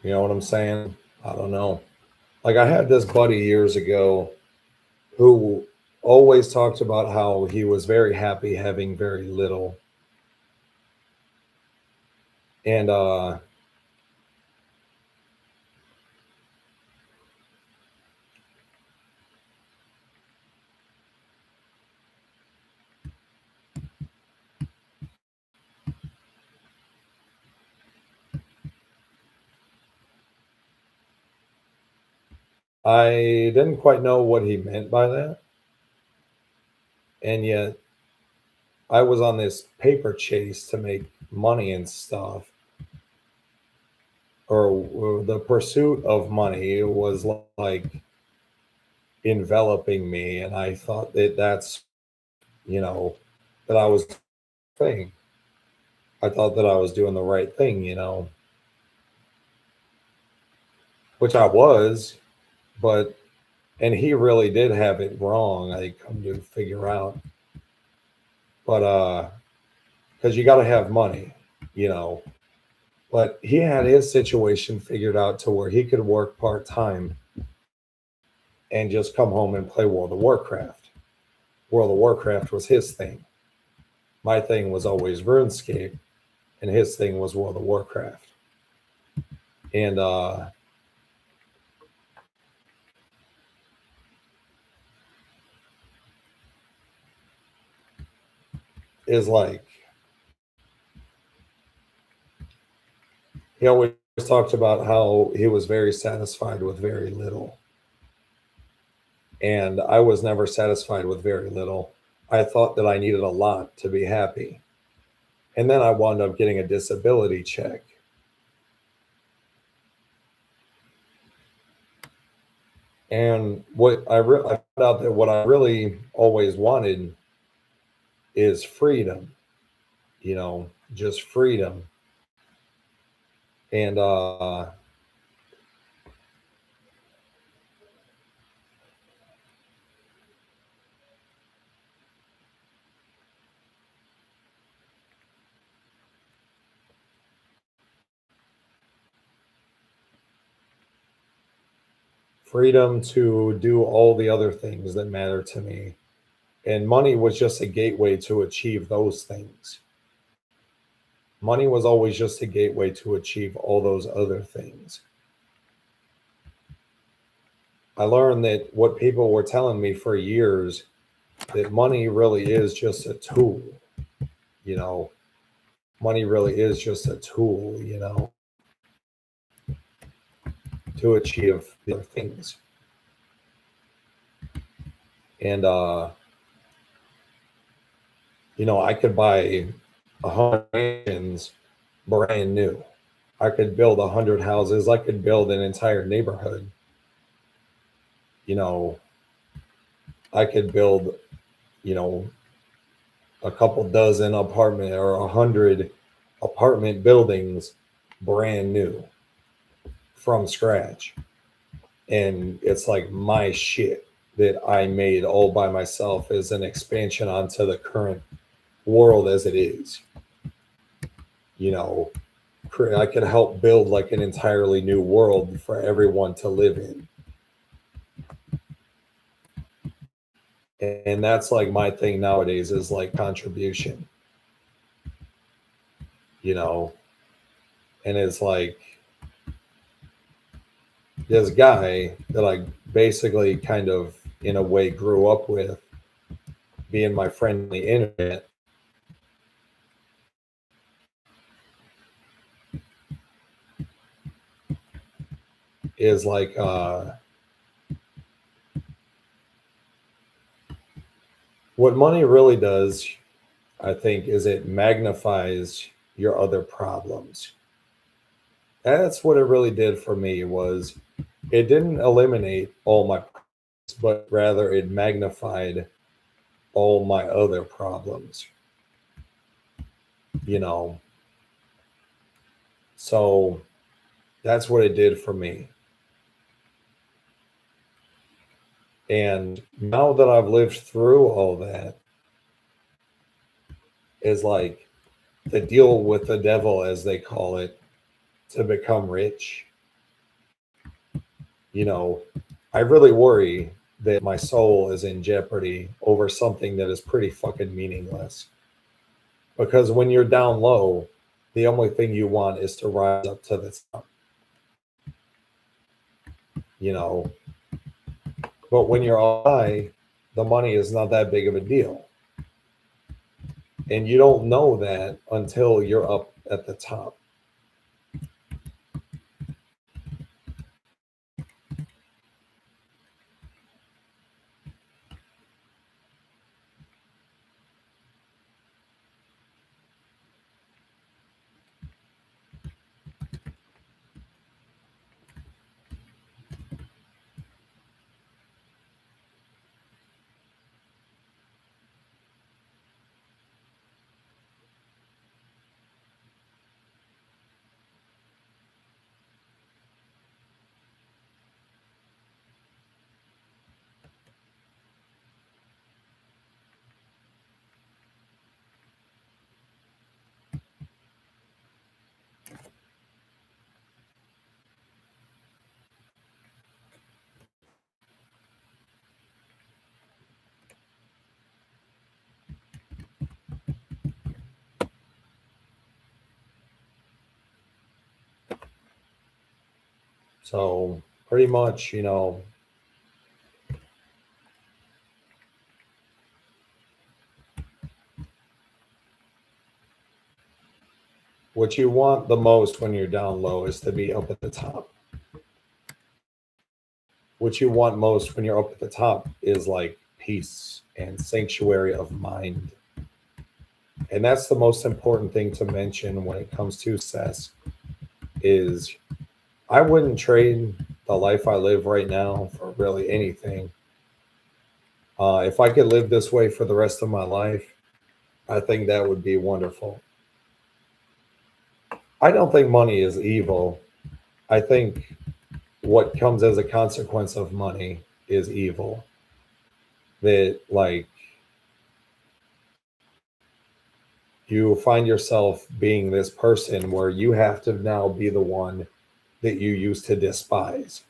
you know what I'm saying? I don't know. Like I had this buddy years ago who always talked about how he was very happy having very little. And I didn't quite know what he meant by that. And yet I was on this paper chase to make money and stuff, or the pursuit of money was like enveloping me. And I thought that you know, that I was thing. I thought that I was doing the right thing, which I was, but and he really did have it wrong. I come to figure out, but because you got to have money. But he had his situation figured out to where he could work part time and just come home and play World of Warcraft. World of Warcraft was his thing. My thing was always RuneScape, and his thing was World of Warcraft. And is like, he always talked about how he was very satisfied with very little. And I was never satisfied with very little. I thought that I needed a lot to be happy. And then I wound up getting a disability check. And I found out that what I really always wanted is freedom, just freedom. And freedom to do all the other things that matter to me. And money was just a gateway to achieve those things. Money was always just a gateway to achieve all those other things. I learned that what people were telling me for years, that money really is just a tool, you know. Money really is just a tool, to achieve the other things. And I could buy 100 mansions brand new. I could build 100 houses. I could build an entire neighborhood. You know, I could build, you know, a couple dozen apartment or 100 apartment buildings brand new from scratch. And it's like my shit that I made all by myself as an expansion onto the current world as it is. You know, I could help build like an entirely new world for everyone to live in. And that's like my thing nowadays is like contribution, you know. And it's like this guy that I basically kind of in a way grew up with, being my friend on the internet, is like what money really does, I think, is it magnifies your other problems. That's what it really did for me. Was it didn't eliminate all my problems, but rather it magnified all my other problems, you know. So that's what it did for me. And now that I've lived through all that, is like the deal with the devil, as they call it, to become rich. You know, I really worry that my soul is in jeopardy over something that is pretty fucking meaningless. Because when you're down low, the only thing you want is to rise up to the top, you know. But when you're high, the money is not that big of a deal. And you don't know that until you're up at the top. So pretty much, What you want the most when you're down low is to be up at the top. What you want most when you're up at the top is like peace and sanctuary of mind. And that's the most important thing to mention when it comes to success is I wouldn't trade the life I live right now for really anything. If I could live this way for the rest of my life, I think that would be wonderful. I don't think money is evil. I think what comes as a consequence of money is evil. That, like, you find yourself being this person where you have to now be the one that you used to despise,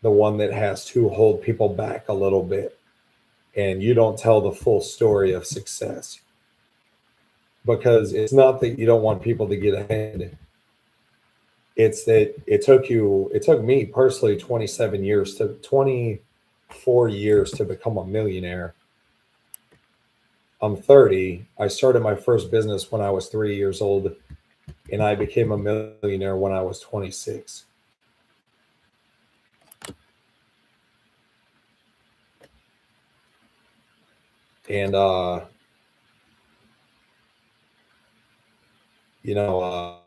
the one that has to hold people back a little bit, and you don't tell the full story of success. Because it's not that you don't want people to get ahead. It's that it took me personally 24 years to become a millionaire. I'm 30. I started my first business when I was 3 years old, and I became a millionaire when I was 26. And you know,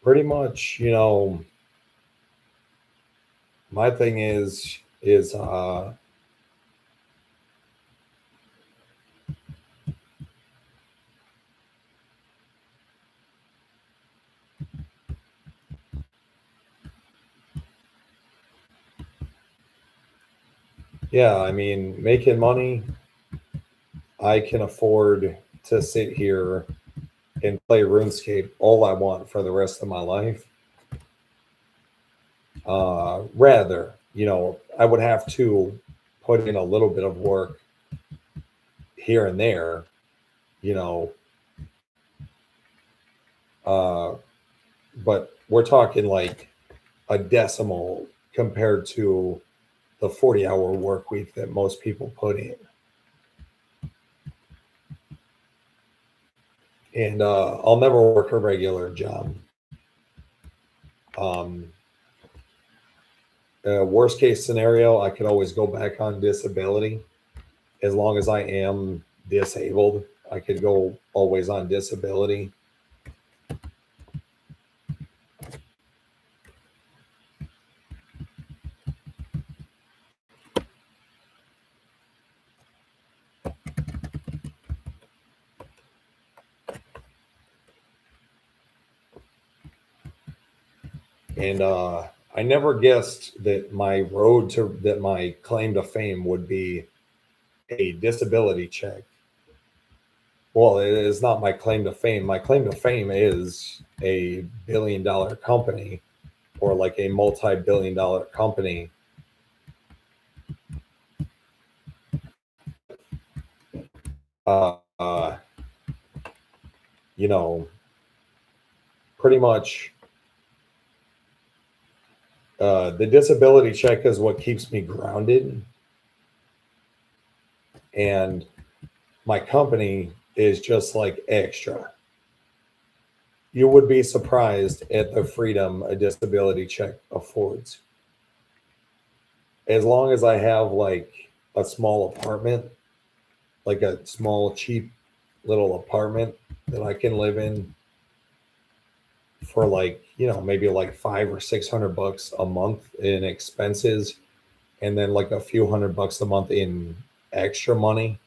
pretty much, my thing is yeah, I mean, making money, I can afford to sit here and play RuneScape all I want for the rest of my life. Rather, I would have to put in a little bit of work here and there, you know, uh, but we're talking like a decimal compared to the 40-hour work week that most people put in. And I'll never work a regular job. Um, Worst case scenario, I could always go back on disability. As long as I am disabled, I could go always on disability. And I never guessed that my claim to fame would be a disability check. Well, it is not my claim to fame. My claim to fame is a billion-dollar company or like a multi-billion-dollar company. Uh, uh, you know, pretty much the disability check is what keeps me grounded. And my company is just like extra. You would be surprised at the freedom a disability check affords. As long as I have like a small apartment, like a small, cheap little apartment that I can live in for like, maybe like 500 or 600 bucks a month in expenses, and then like a few $100 a month in extra money.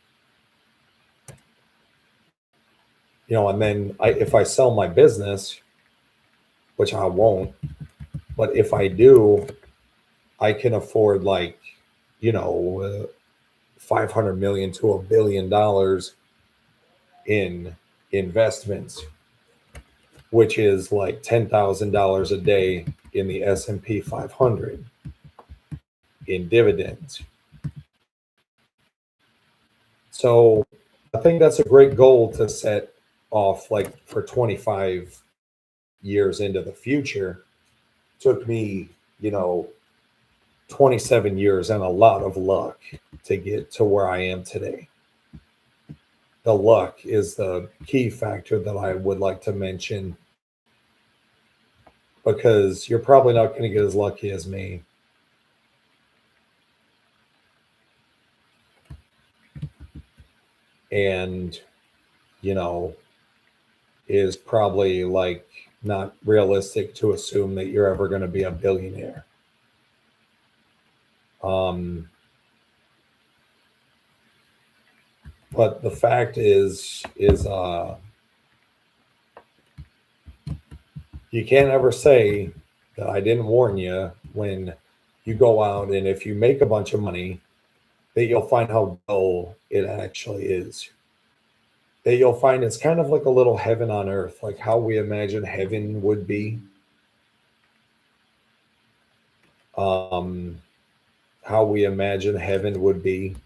And then if I sell my business, which I won't, but if I do, I can afford like, 500 million to $1 billion in investments, which is like $10,000 a day in the S&P 500 in dividends. So I think that's a great goal to set off like for 25 years into the future. Took me, 27 years and a lot of luck to get to where I am today. The luck is the key factor that I would like to mention, because you're probably not going to get as lucky as me. And, is probably like not realistic to assume that you're ever going to be a billionaire. But the fact is you can't ever say that I didn't warn you when you go out, and if you make a bunch of money, that you'll find how dull it actually is. That you'll find it's kind of like a little heaven on earth, like how we imagine heaven would be. How we imagine heaven would be,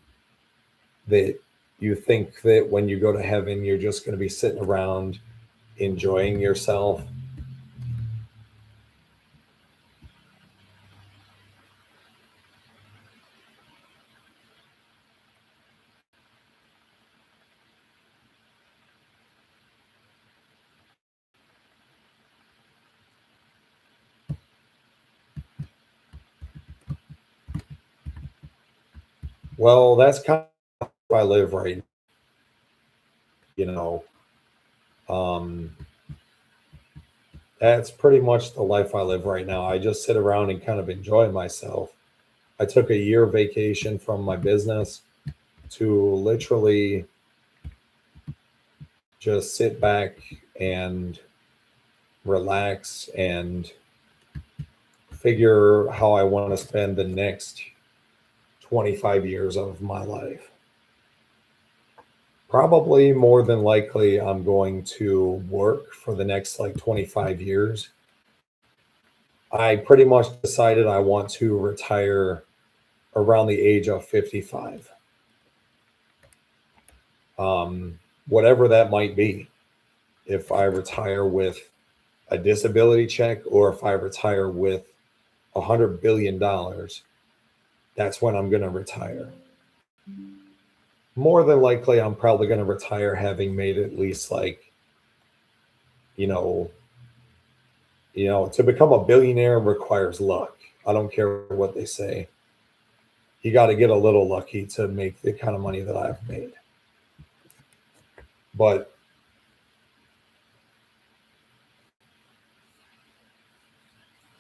that you think that when you go to heaven, you're just going to be sitting around enjoying yourself. Well, that's kind of where I live right now. You know, um, that's pretty much the life I live right now. I just sit around and kind of enjoy myself. I took a year vacation from my business to literally just sit back and relax and figure how I want to spend the next 25 years of my life. Probably more than likely, I'm going to work for the next like 25 years. I pretty much decided I want to retire around the age of 55. Whatever that might be. If I retire with a disability check, or if I retire with $100 billion, that's when I'm going to retire. More than likely, I'm probably going to retire having made at least like, you know, to become a billionaire requires luck. I don't care what they say. You got to get a little lucky to make the kind of money that I've made. But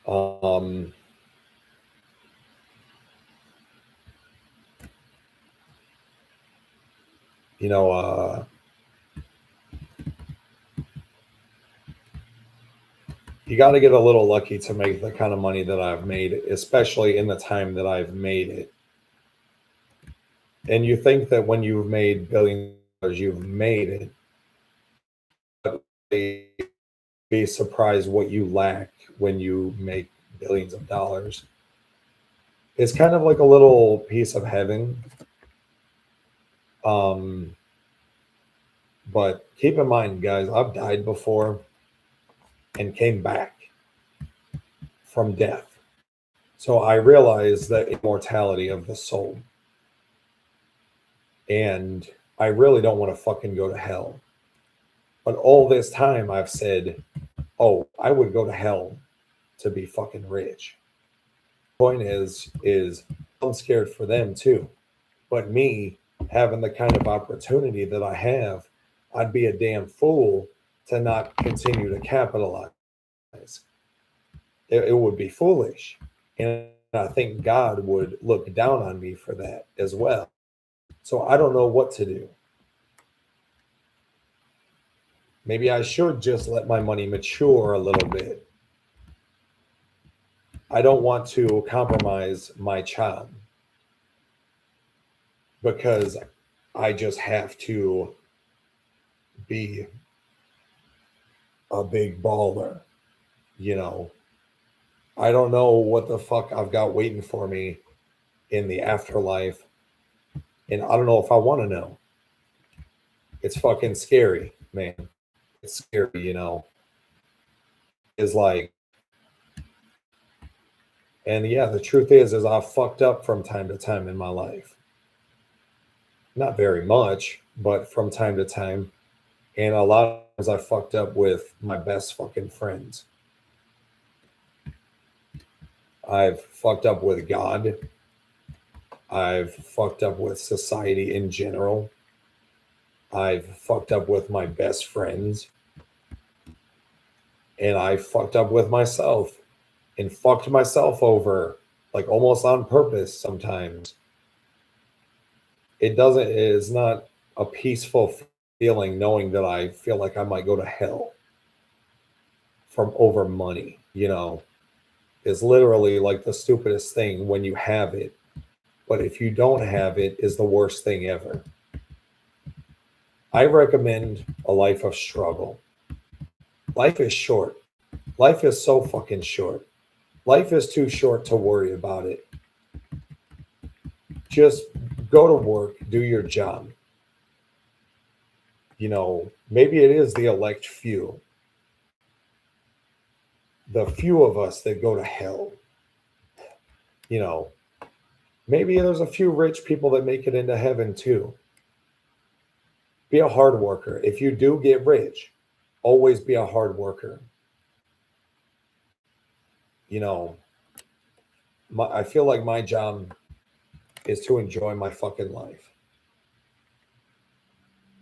um, you know, you got to get a little lucky to make the kind of money that I've made, especially in the time that I've made it. And you think that when you've made billions, you've made it, but be surprised what you lack when you make billions of dollars. It's kind of like a little piece of heaven. Um, but keep in mind, guys, I've died before and came back from death. So I realize the immortality of the soul. And I really don't want to fucking go to hell. But all this time I've said, oh, I would go to hell to be fucking rich. Point is I'm scared for them too. But me having the kind of opportunity that I have, I'd be a damn fool to not continue to capitalize. It would be foolish. And I think God would look down on me for that as well. So I don't know what to do. Maybe I should just let my money mature a little bit. I don't want to compromise my child because I just have to be a big baller. I don't know what the fuck I've got waiting for me in the afterlife. And I don't know if I want to know. It's fucking scary, man. it's scary, you know, is like, and yeah, the truth is I've fucked up from time to time in my life. Not very much, but from time to time. And a lot of times I fucked up with my best fucking friends. I've fucked up with God. I've fucked up with society in general. I've fucked up with my best friends. And I fucked up with myself and fucked myself over, like almost on purpose sometimes. It is not a peaceful feeling knowing that I feel like I might go to hell from over money, you know, is literally like the stupidest thing when you have it. But if you don't have it, is the worst thing ever. I recommend a life of struggle. Life is short. Life is so fucking short. Life is too short to worry about it. Just go to work, do your job. You know, maybe it is the elect few. The few of us that go to hell. You know, maybe there's a few rich people that make it into heaven too. Be a hard worker. If you do get rich, always be a hard worker. You know, I feel like my job is to enjoy my fucking life.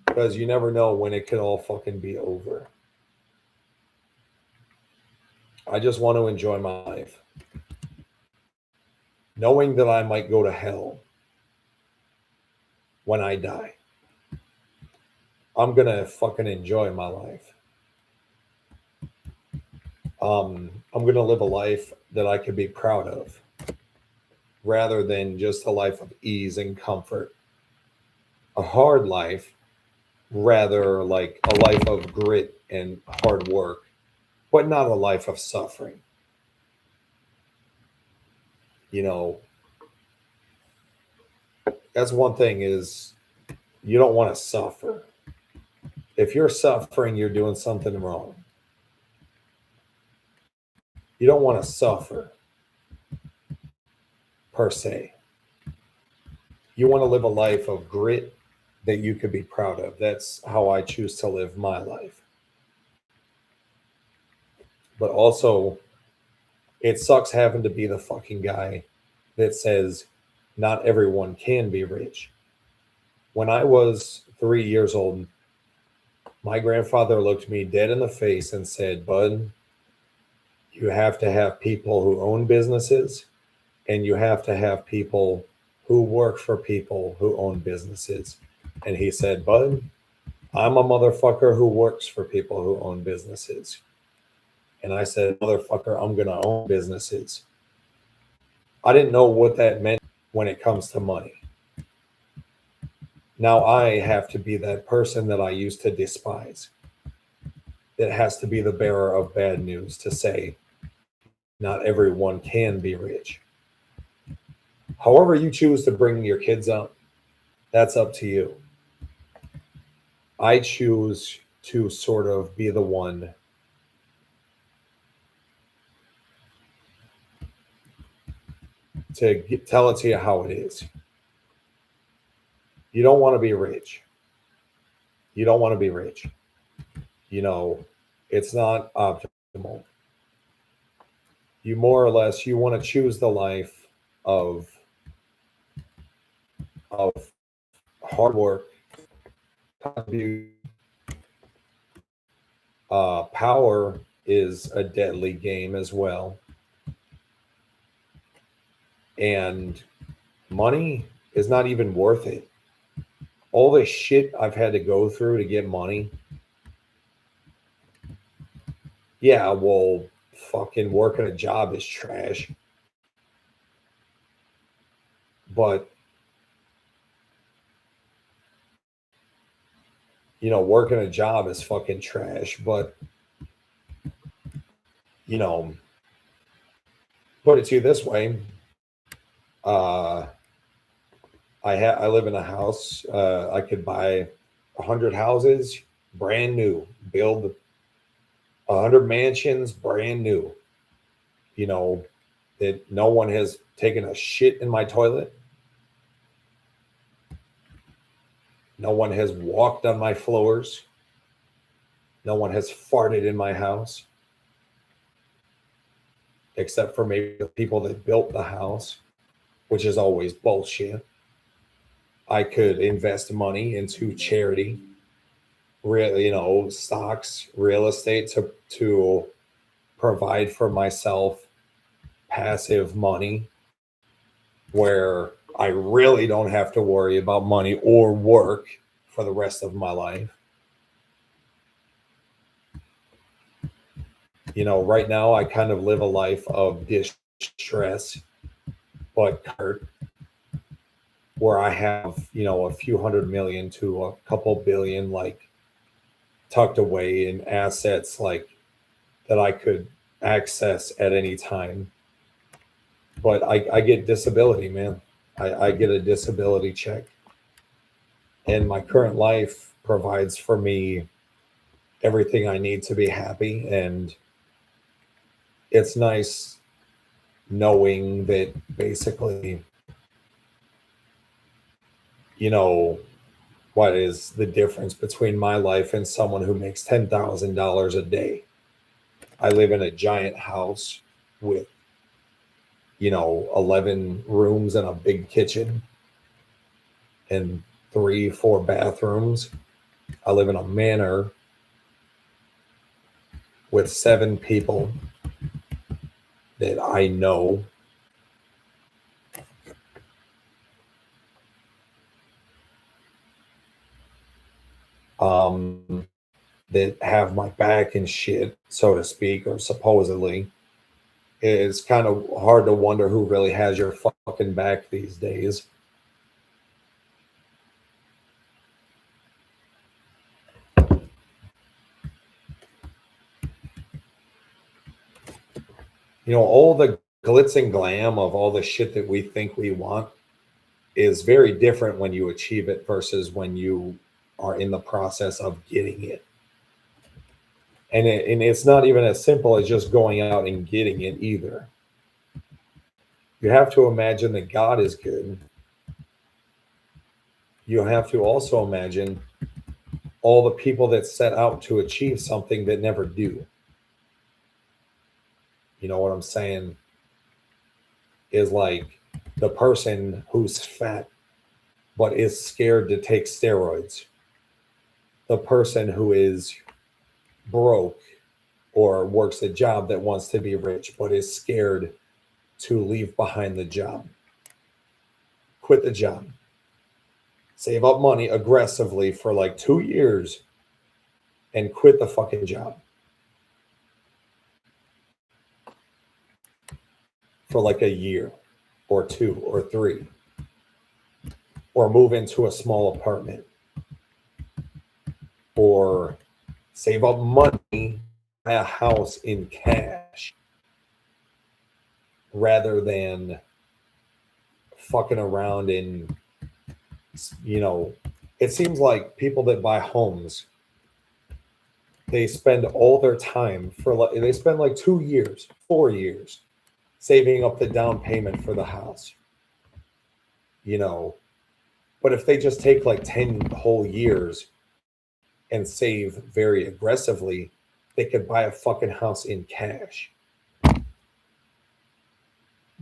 Because you never know when it could all fucking be over. I just want to enjoy my life. Knowing that I might go to hell when I die. I'm going to fucking enjoy my life. I'm going to live a life that I could be proud of rather than just a life of ease and comfort. A hard life, rather like a life of grit and hard work, but not a life of suffering. You know, that's one thing is you don't want to suffer. If you're suffering, you're doing something wrong. You don't want to suffer per se. You want to live a life of grit that you could be proud of. That's how I choose to live my life. But also, it sucks having to be the fucking guy that says not everyone can be rich. When I was 3 years old, my grandfather looked me dead in the face and said, "Bud, you have to have people who own businesses, and you have to have people who work for people who own businesses." And he said, "Bud, I'm a motherfucker who works for people who own businesses." And I said, "Motherfucker, I'm going to own businesses." I didn't know what that meant when it comes to money. Now I have to be that person that I used to despise. It has to be the bearer of bad news to say, not everyone can be rich. However you choose to bring your kids up, that's up to you. I choose to sort of be the one to tell it to you how it is. You don't want to be rich. You don't want to be rich. You know, it's not optimal. You more or less, you want to choose the life of hard work, power is a deadly game as well. And money is not even worth it. All the shit I've had to go through to get money. Yeah, well, fucking working a job is trash. But, you know, working a job is fucking trash. But, you know, put it to you this way. I live in a house. I could buy 100 houses, brand new, build 100 mansions, brand new, you know, that no one has taken a shit in my toilet. No one has walked on my floors. No one has farted in my house, except for maybe the people that built the house, which is always bullshit. I could invest money into charity, stocks, real estate to provide for myself passive money where I really don't have to worry about money or work for the rest of my life. Right now I kind of live a life of distress, but where I have, a few hundred million to a couple billion, like tucked away in assets, like that I could access at any time. But I get disability, man. I get a disability check. And my current life provides for me everything I need to be happy. And it's nice knowing that basically, what is the difference between my life and someone who makes $10,000 a day? I live in a giant house with, 11 rooms and a big kitchen and 3, 4 bathrooms. I live in a manor with 7 people that I know. That have my back and shit, so to speak, or supposedly. It's kind of hard to wonder who really has your fucking back these days. All the glitz and glam of all the shit that we think we want is very different when you achieve it versus when you are in the process of getting it. And it's not even as simple as just going out and getting it either. You have to imagine that God is good. You have to also imagine all the people that set out to achieve something that never do. You know what I'm saying? Is like the person who's fat but is scared to take steroids. The person who is broke or works a job that wants to be rich but is scared to leave behind the job. Quit the job. Save up money aggressively for like 2 years and quit the fucking job. For like a year or 2 or 3. Or move into a small apartment. Or save up money, buy a house in cash rather than fucking around in, it seems like people that buy homes, they spend all their time they spend like 2 years, 4 years saving up the down payment for the house, but if they just take like 10 whole years and save very aggressively, they could buy a fucking house in cash.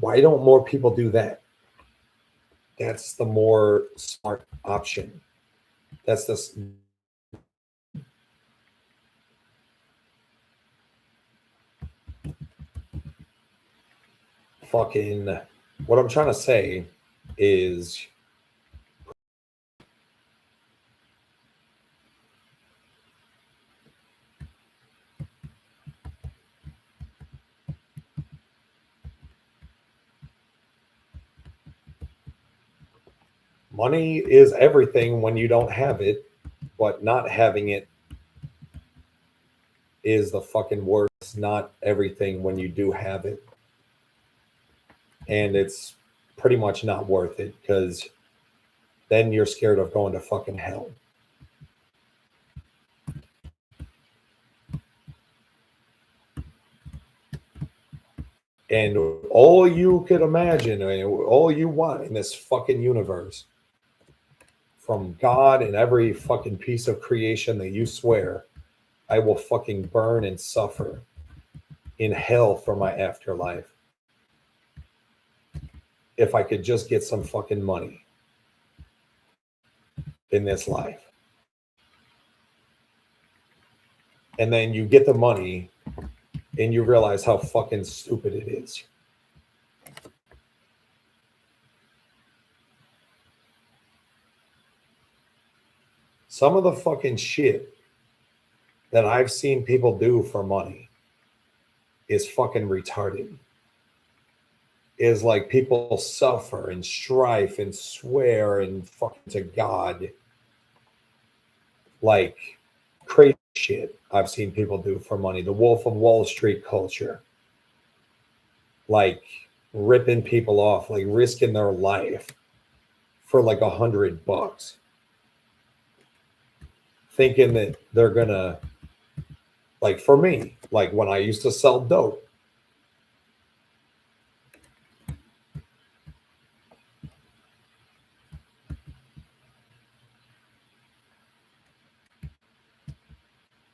Why don't more people do that? That's the more smart option. That's the fucking, what I'm trying to say is money is everything when you don't have it, but not having it is the fucking worst. It's not everything when you do have it. And it's pretty much not worth it because then you're scared of going to fucking hell. And all you could imagine, all you want in this fucking universe, from God and every fucking piece of creation that you swear, I will fucking burn and suffer in hell for my afterlife if I could just get some fucking money in this life. And then you get the money and you realize how fucking stupid it is. Some of the fucking shit that I've seen people do for money is fucking retarded. Is like people suffer and strife and swear and fucking to God. Like crazy shit I've seen people do for money. The Wolf of Wall Street culture. Like ripping people off, like risking their life for like $100. Thinking that they're gonna, like for me, like when I used to sell dope,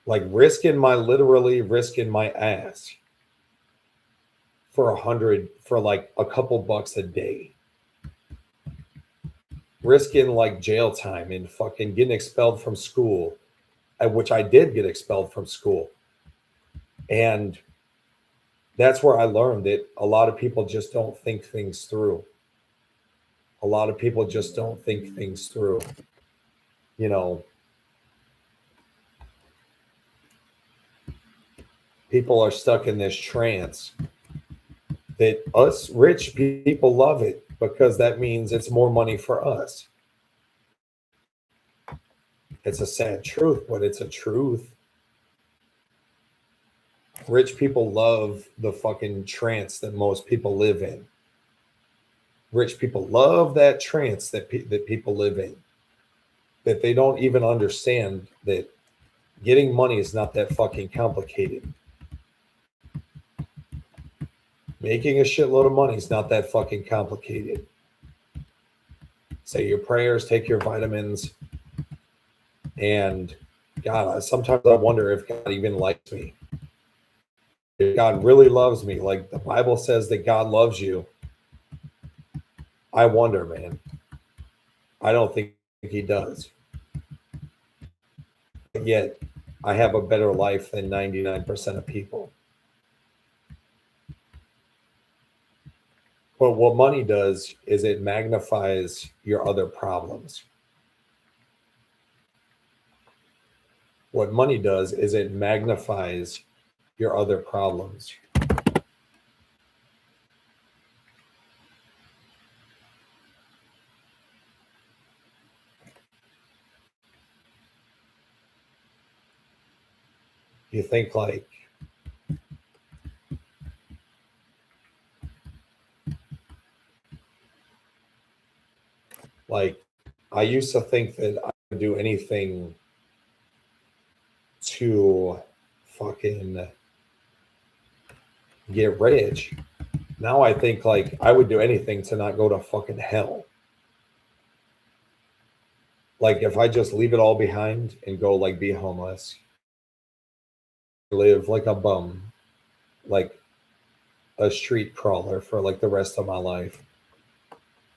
like literally risking my ass for like a couple bucks a day, risking like jail time and fucking getting expelled from school, at which I did get expelled from school. And that's where I learned that a lot of people just don't think things through. A lot of people just don't think things through. You know, people are stuck in this trance that us rich people love it because that means it's more money for us. It's a sad truth, but it's a truth. Rich people love the fucking trance that most people live in. Rich people love that trance that people live in. That they don't even understand that getting money is not that fucking complicated. Making a shitload of money is not that fucking complicated. Say your prayers, take your vitamins, and God, sometimes I wonder if God even likes me. If God really loves me, like the Bible says that God loves you, I wonder, man. I don't think he does. But yet, I have a better life than 99% of people. But what money does is it magnifies your other problems. What money does is it magnifies your other problems. You think like I used to think that I would do anything to fucking get rich. Now I think like I would do anything to not go to fucking hell. Like if I just leave it all behind and go like be homeless, live like a bum, like a street crawler for like the rest of my life,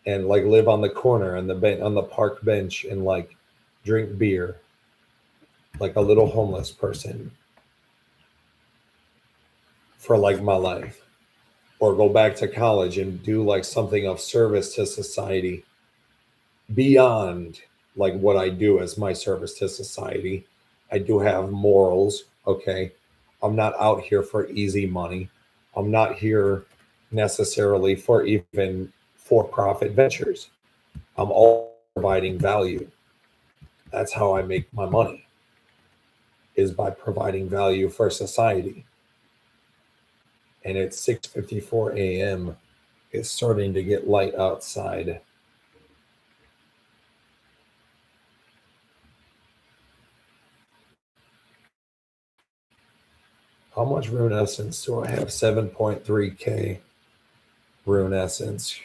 and like live on the corner on the park bench and like drink beer like a little homeless person for like my life, or go back to college and do like something of service to society beyond like what I do as my service to society. I do have morals, okay? I'm not out here for easy money. I'm not here necessarily for even for-profit ventures. I'm all providing value. That's how I make my money, is by providing value for society. And it's 6:54 a.m. It's starting to get light outside. How much rune essence do I have? 7.3k rune essence.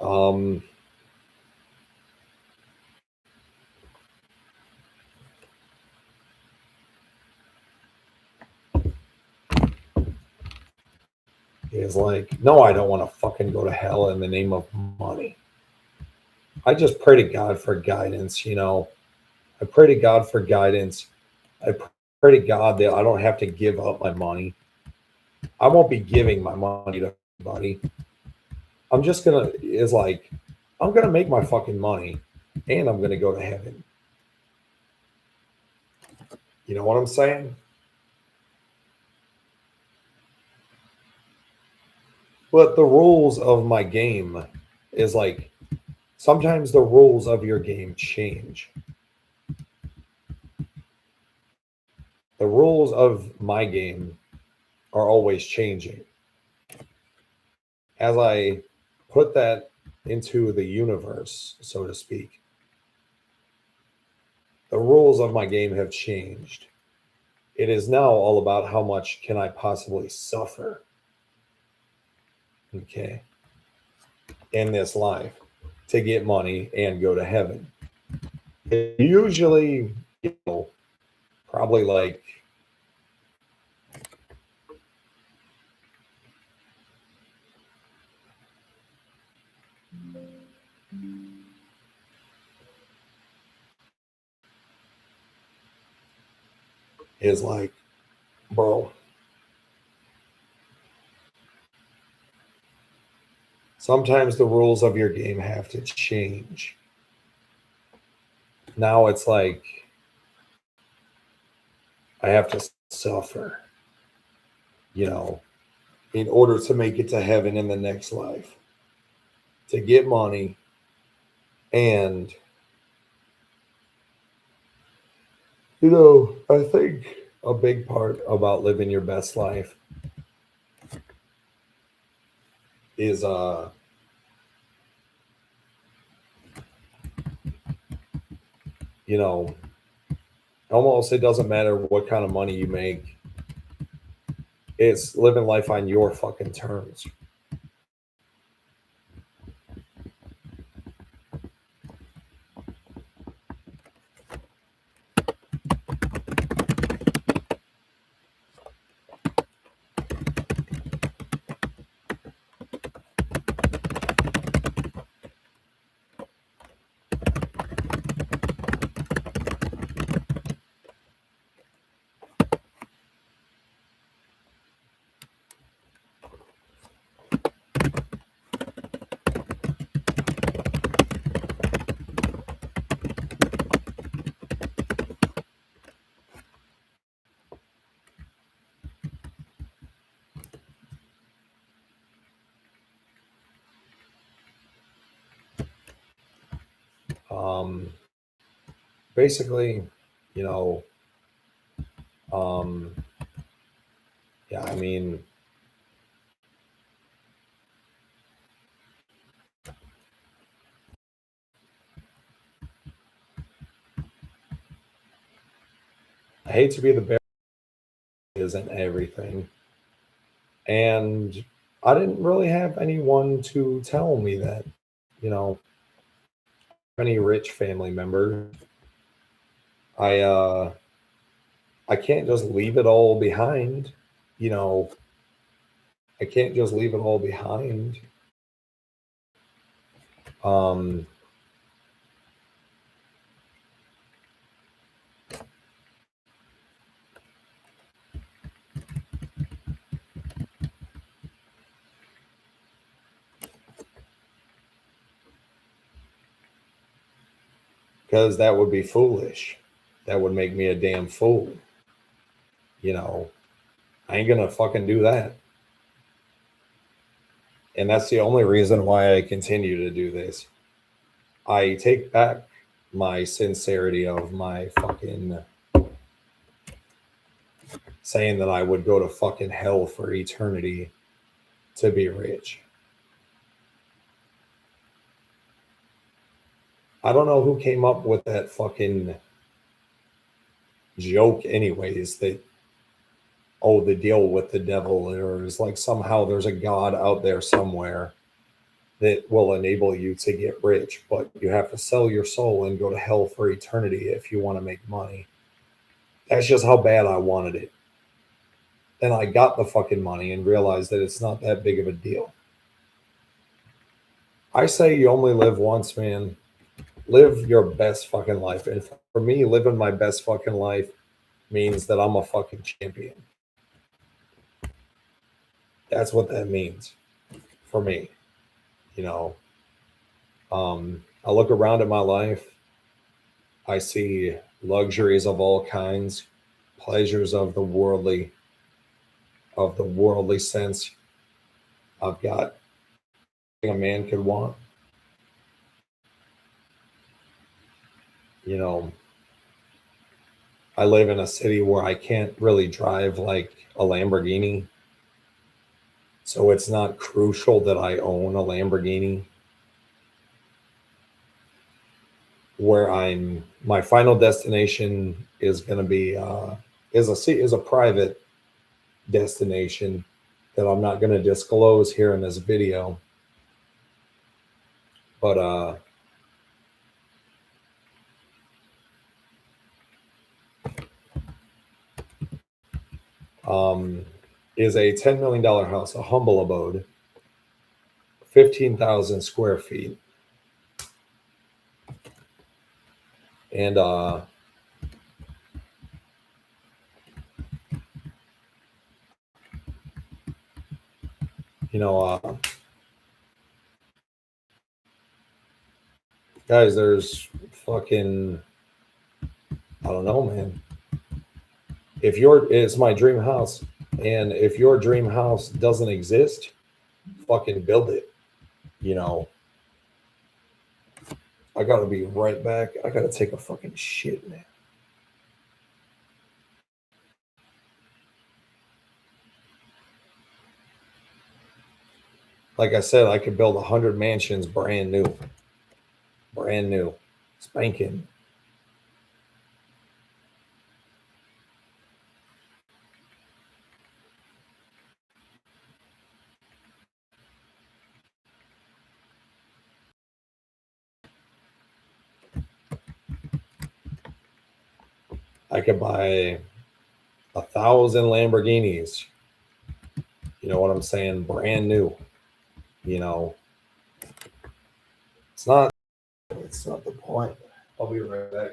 Um, is like, no, I don't want to fucking go to hell in the name of money. I just pray to God for guidance, you know. I pray to God for guidance. I pray to God that I don't have to give up my money. I won't be giving my money to anybody. I'm just gonna is like I'm gonna make my fucking money and I'm gonna go to heaven. You know what I'm saying? But the rules of my game is like sometimes the rules of your game change. The rules of my game are always changing. As I put that into the universe, so to speak, the rules of my game have changed. It is now all about how much can I possibly suffer, okay, in this life to get money and go to heaven. It usually, you know, probably like is like, bro, sometimes the rules of your game have to change. Now it's like I have to suffer, you know, in order to make it to heaven in the next life, to get money. And, you know, I think a big part about living your best life is, you know, almost it doesn't matter what kind of money you make, it's living life on your fucking terms. Um, Basically, you know, um, yeah, I mean, I hate to be the bearer isn't everything. And I didn't really have anyone to tell me that, you know, any rich family member. I I can't just leave it all behind, you know. I can't just leave it all behind. Um because that would be foolish. That would make me a damn fool. You know, I ain't gonna fucking do that. And that's the only reason why I continue to do this. I take back my sincerity of my fucking saying that I would go to fucking hell for eternity to be rich. I don't know who came up with that fucking joke, anyways, that, oh, the deal with the devil, or is like somehow there's a God out there somewhere that will enable you to get rich, but you have to sell your soul and go to hell for eternity if you want to make money. That's just how bad I wanted it. Then I got the fucking money and realized that it's not that big of a deal. I say you only live once, man. Live your best fucking life. And for me, living my best fucking life means that I'm a fucking champion. That's what that means for me. You know, I look around at my life, I see luxuries of all kinds, pleasures of the worldly sense. I've got everything a man could want. You know, I live in a city where I can't really drive like a Lamborghini. So it's not crucial that I own a Lamborghini. Where my final destination is going to be is a private destination that I'm not going to disclose here in this video. But is a $10 million house, a humble abode, 15,000 square feet. And you know, guys, there's fucking, I don't know, man. It's my dream house, and if your dream house doesn't exist, fucking build it. You know, I gotta be right back. I gotta take a fucking shit, man. Like I said, I could build 100 mansions brand new, spanking. I could buy 1,000 Lamborghinis. You know what I'm saying? Brand new. You know, it's not the point. I'll be right back.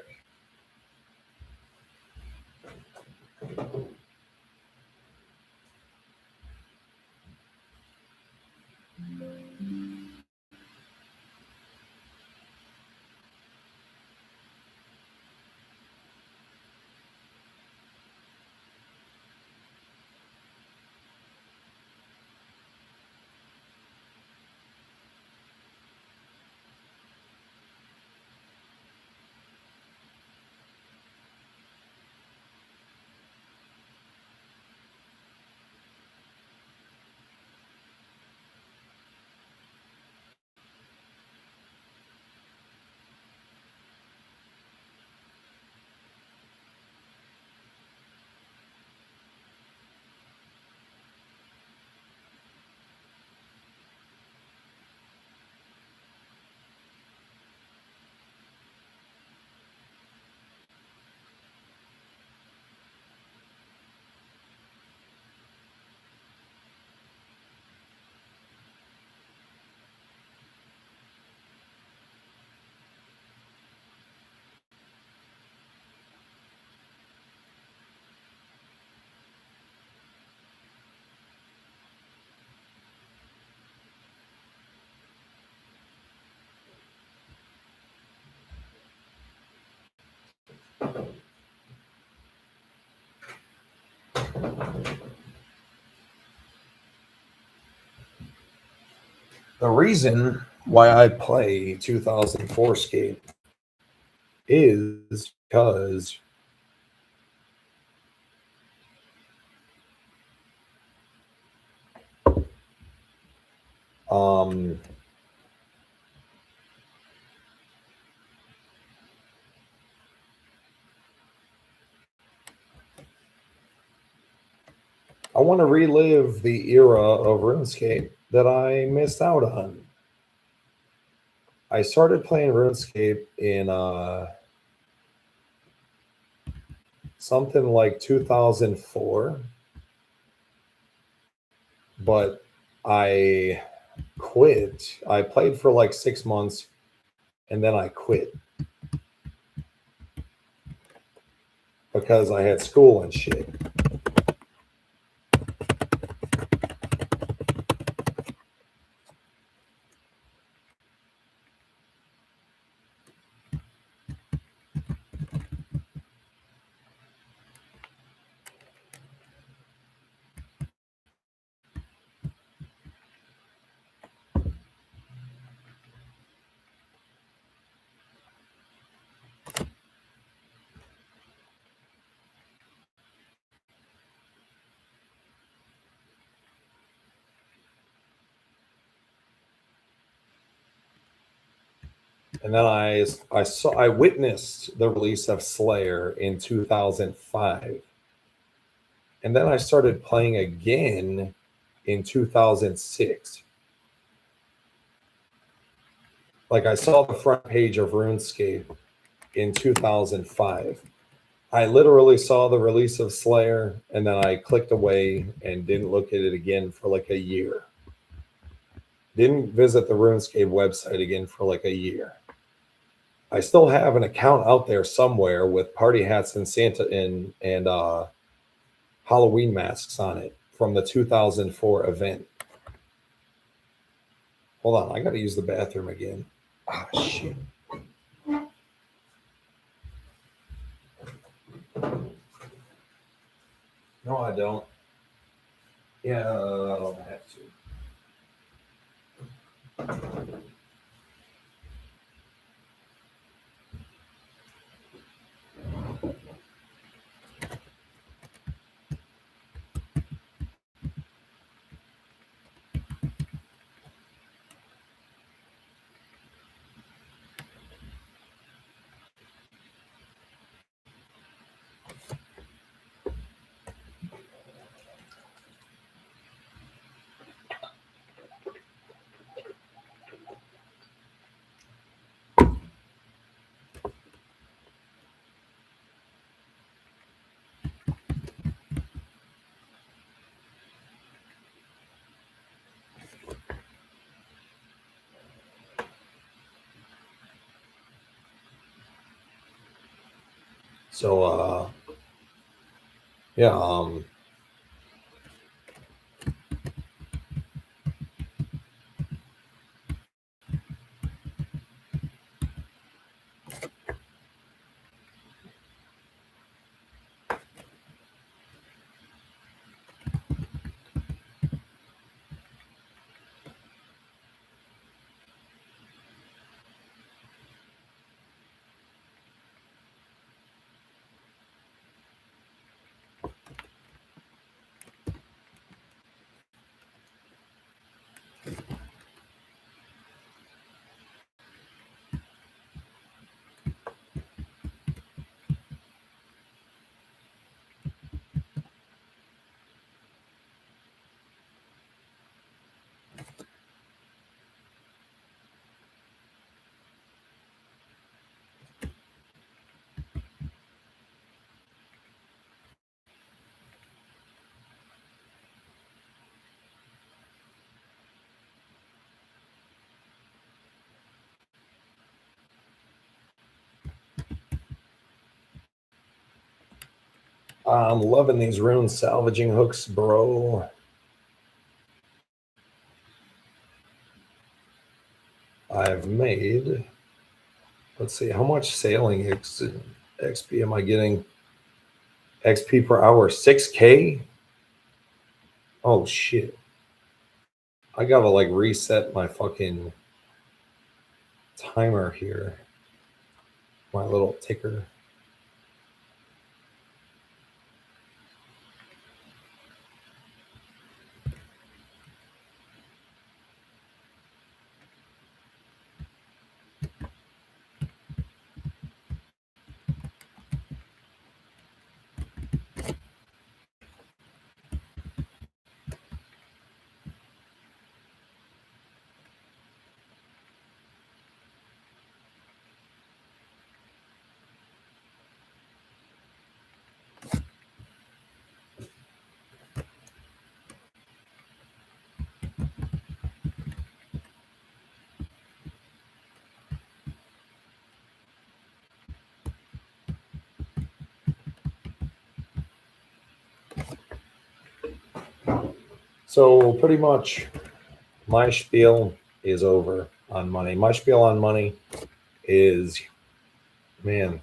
The reason why I play 2004Scape is because I want to relive the era of RuneScape that I missed out on. I started playing RuneScape in something like 2004, but I quit. I played for like 6 months and then I quit because I had school and shit. And then I witnessed the release of Slayer in 2005. And then I started playing again in 2006. Like I saw the front page of RuneScape in 2005. I literally saw the release of Slayer and then I clicked away and didn't look at it again for like a year. Didn't visit the RuneScape website again for like a year. I still have an account out there somewhere with party hats and Santa and Halloween masks on it from the 2004 event. Hold on, I got to use the bathroom again. Ah, shit. No, I don't. Yeah, I don't have to. So, yeah, I'm loving these rune salvaging hooks, bro. I've made, let's see, how much sailing XP am I getting? XP per hour, 6K? Oh, shit. I gotta like reset my fucking timer here. My little ticker. So pretty much my spiel is over on money. My spiel on money is, man,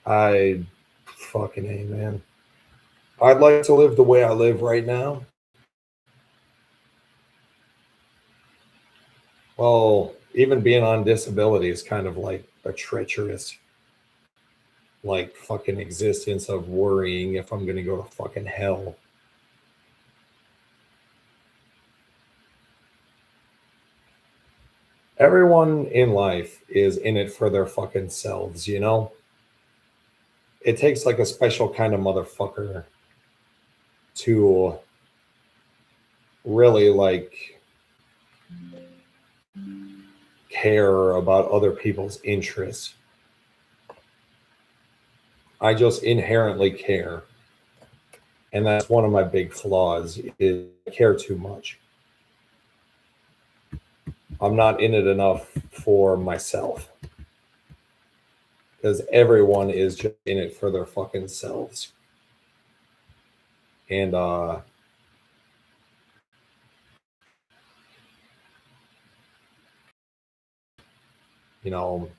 I fucking A, man. I'd like to live the way I live right now. Well, even being on disability is kind of like a treacherous, like fucking existence of worrying if I'm gonna go to fucking hell. Everyone in life is in it for their fucking selves, you know? It takes like a special kind of motherfucker to really like care about other people's interests. I just inherently care. And that's one of my big flaws is I care too much. I'm not in it enough for myself. Because everyone is just in it for their fucking selves. And you know,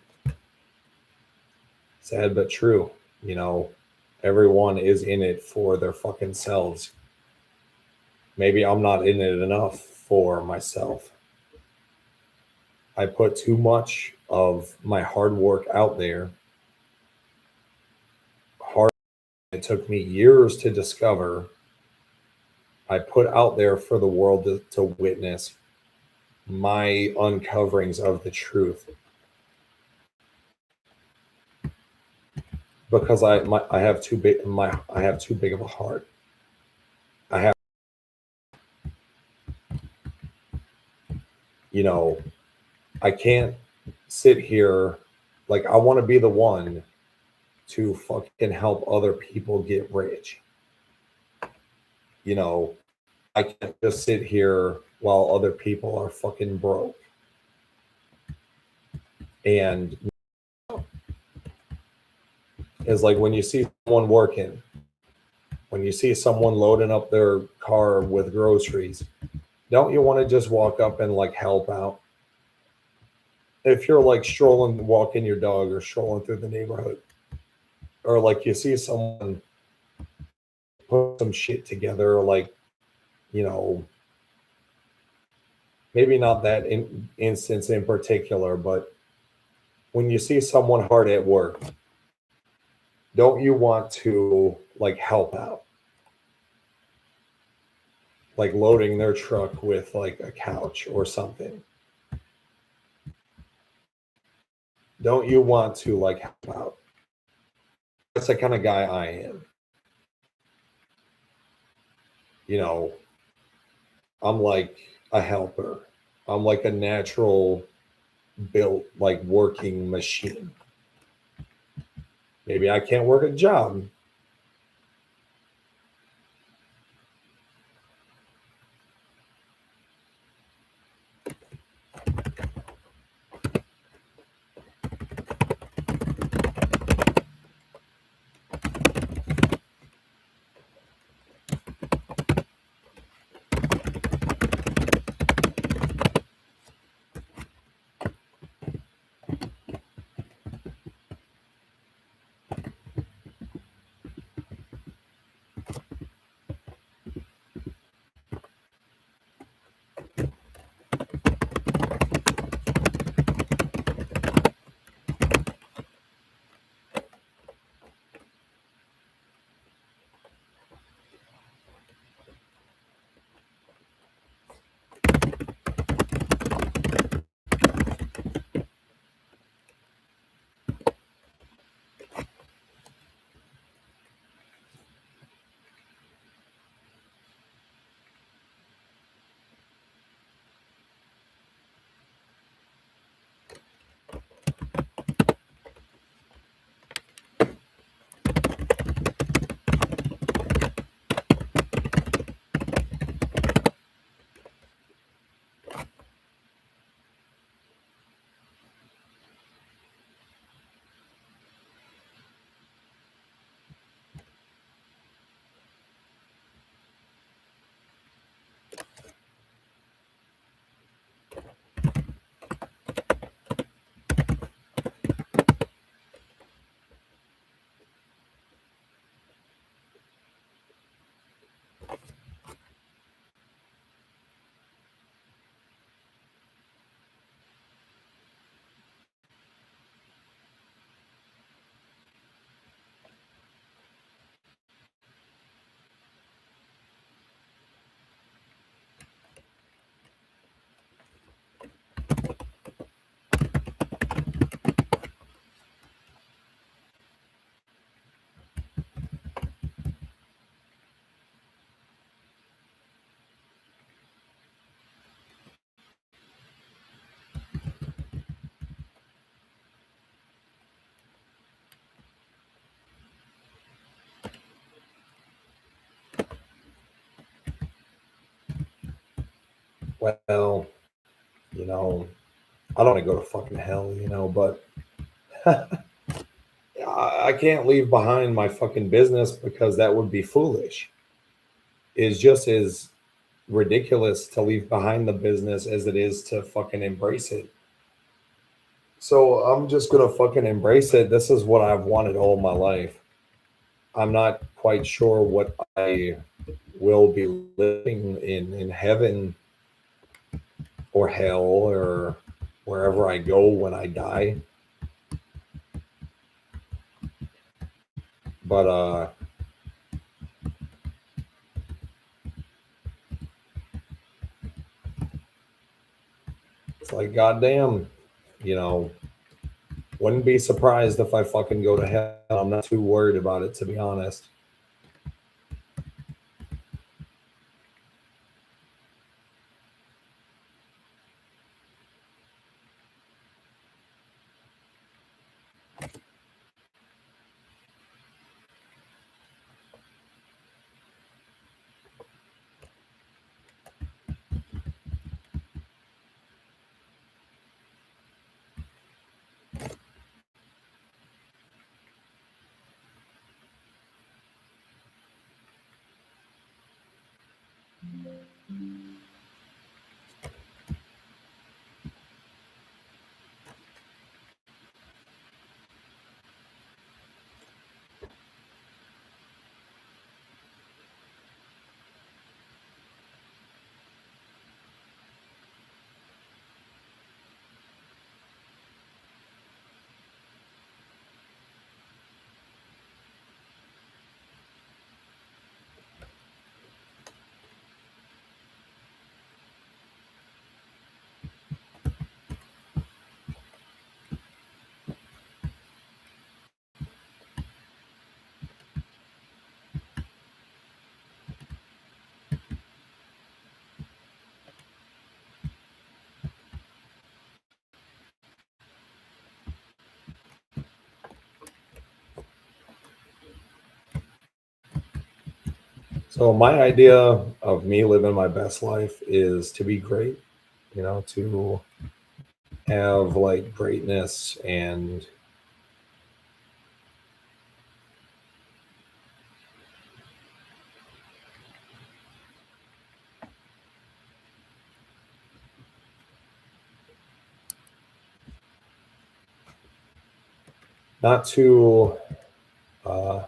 sad but true, you know, everyone is in it for their fucking selves. Maybe I'm not in it enough for myself. I put too much of my hard work out there. It took me years to discover. I put out there for the world to witness my uncoverings of the truth. Because I have too big of a heart. I have, you know, I can't sit here like I want to be the one to fucking help other people get rich. You know, I can't just sit here while other people are fucking broke. And it's like when you see someone working, when you see someone loading up their car with groceries, don't you want to just walk up and like help out? If you're like strolling, walking your dog or strolling through the neighborhood, or like you see someone put some shit together, like, you know, maybe not that instance in particular, but when you see someone hard at work, don't you want to like help out? Like loading their truck with like a couch or something. Don't you want to like help out? That's the kind of guy I am. You know, I'm like a helper. I'm like a natural built like working machine. Maybe I can't work a job. well, you know, I don't want to go to fucking hell, but I can't leave behind my fucking business because that would be foolish. It's just as ridiculous to leave behind the business as it is to fucking embrace it. So I'm just gonna fucking embrace it. This is what I've wanted all my life. I'm not quite sure what I will be living in heaven or hell or wherever I go when I die. But it's like goddamn, wouldn't be surprised if I fucking go to hell. I'm not too worried about it, to be honest. So my idea of me living my best life is to be great, to have like greatness and not to uh,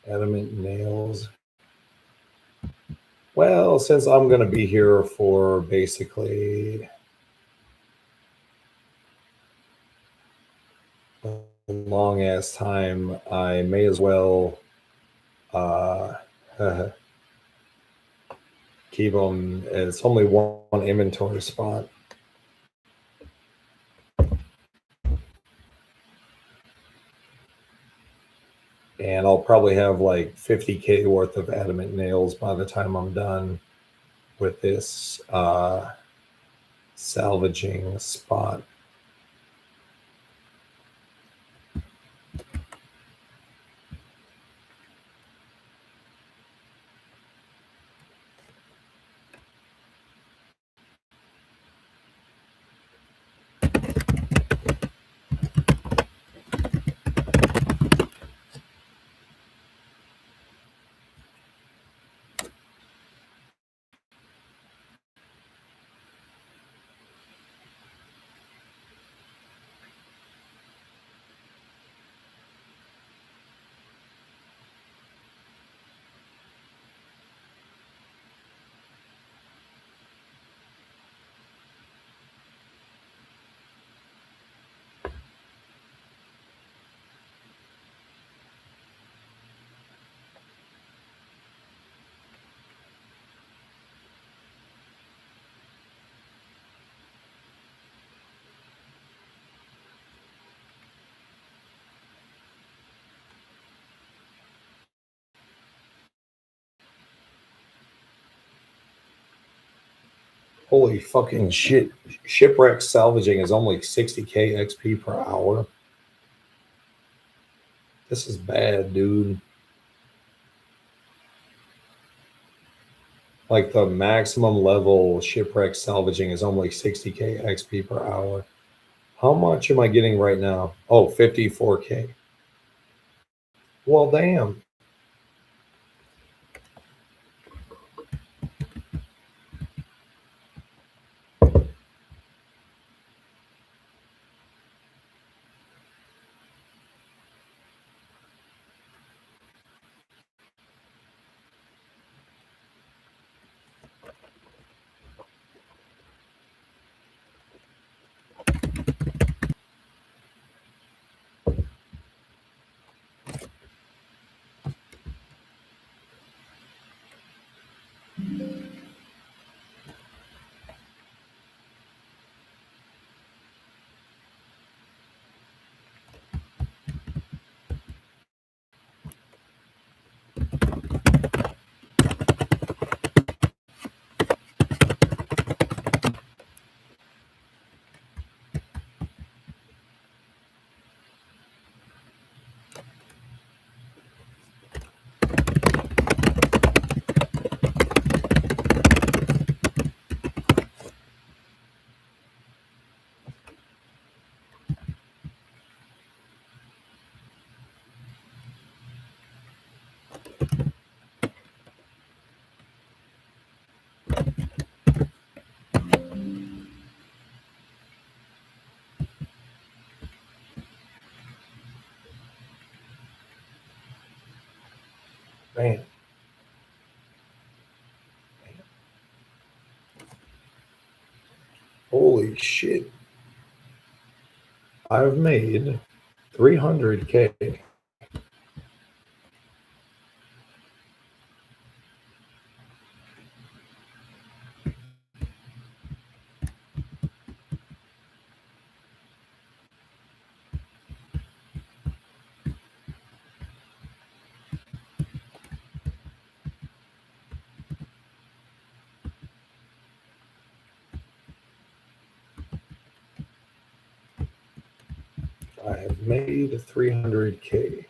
adamant nails. Well, since I'm going to be here for basically a long ass time, I may as well uh, keep them. It's only one inventory spot. And I'll probably have like 50K worth of adamant nails by the time I'm done with this salvaging spot. Holy fucking shit. Shipwreck salvaging is only 60k XP per hour. This is bad, dude. Like the maximum level shipwreck salvaging is only 60k XP per hour. How much am I getting right now? Oh, 54k. Well, damn. Man. Holy shit. I've made 300k. I have made 300k.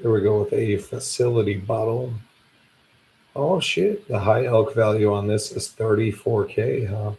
Here we go with a facility bottle. Oh shit, the high elk value on this is 34k, huh?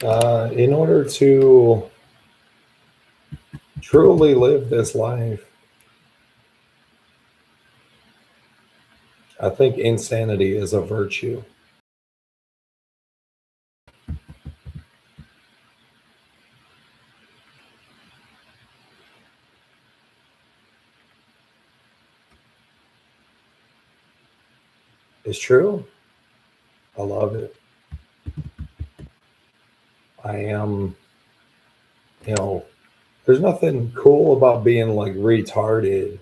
In order to truly live this life, I think insanity is a virtue. It's true. I love it. I am, you know, there's nothing cool about being like retarded,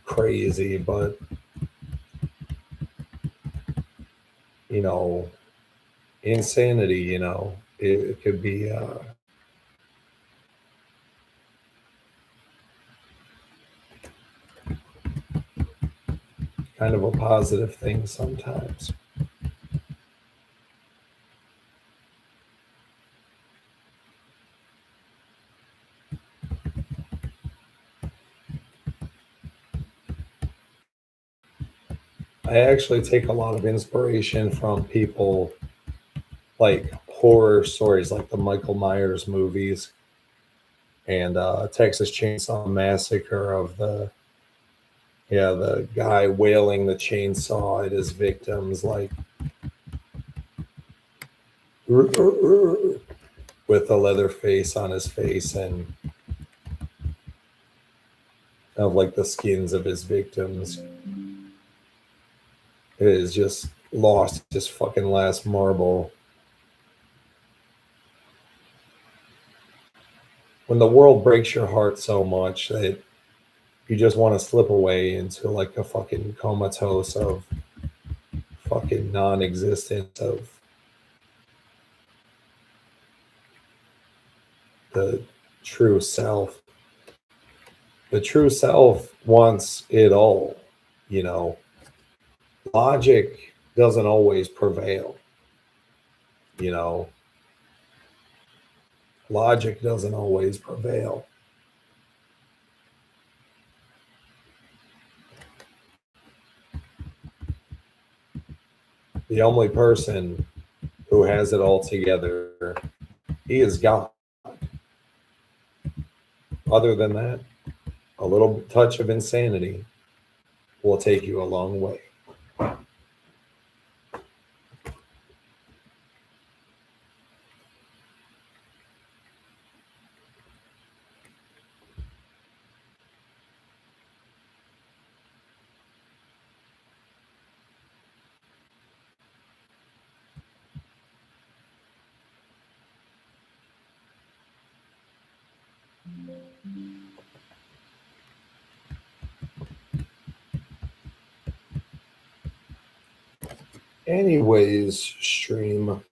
crazy, but, you know, insanity, it could be kind of a positive thing sometimes. I actually take a lot of inspiration from people like horror stories, like the Michael Myers movies and Texas Chainsaw Massacre of the guy wailing the chainsaw at his victims, like with a leather face on his face and of like the skins of his victims. It is just lost, just fucking last marble. When the world breaks your heart so much that you just want to slip away into like a fucking comatose of fucking non-existence of the true self. The true self wants it all, you know. Logic doesn't always prevail, you know. Logic doesn't always prevail. The only person who has it all together, he is God. Other than that, a little touch of insanity will take you a long way. Anyways, stream.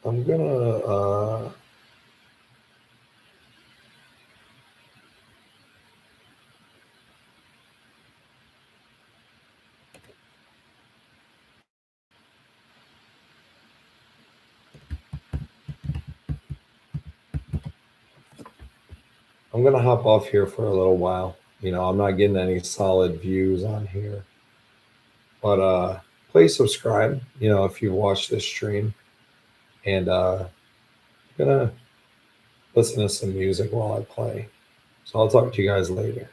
I'm gonna hop off here for a little while. I'm not getting any solid views on here. But please subscribe, if you've watched this stream. And I'm gonna listen to some music while I play. So I'll talk to you guys later.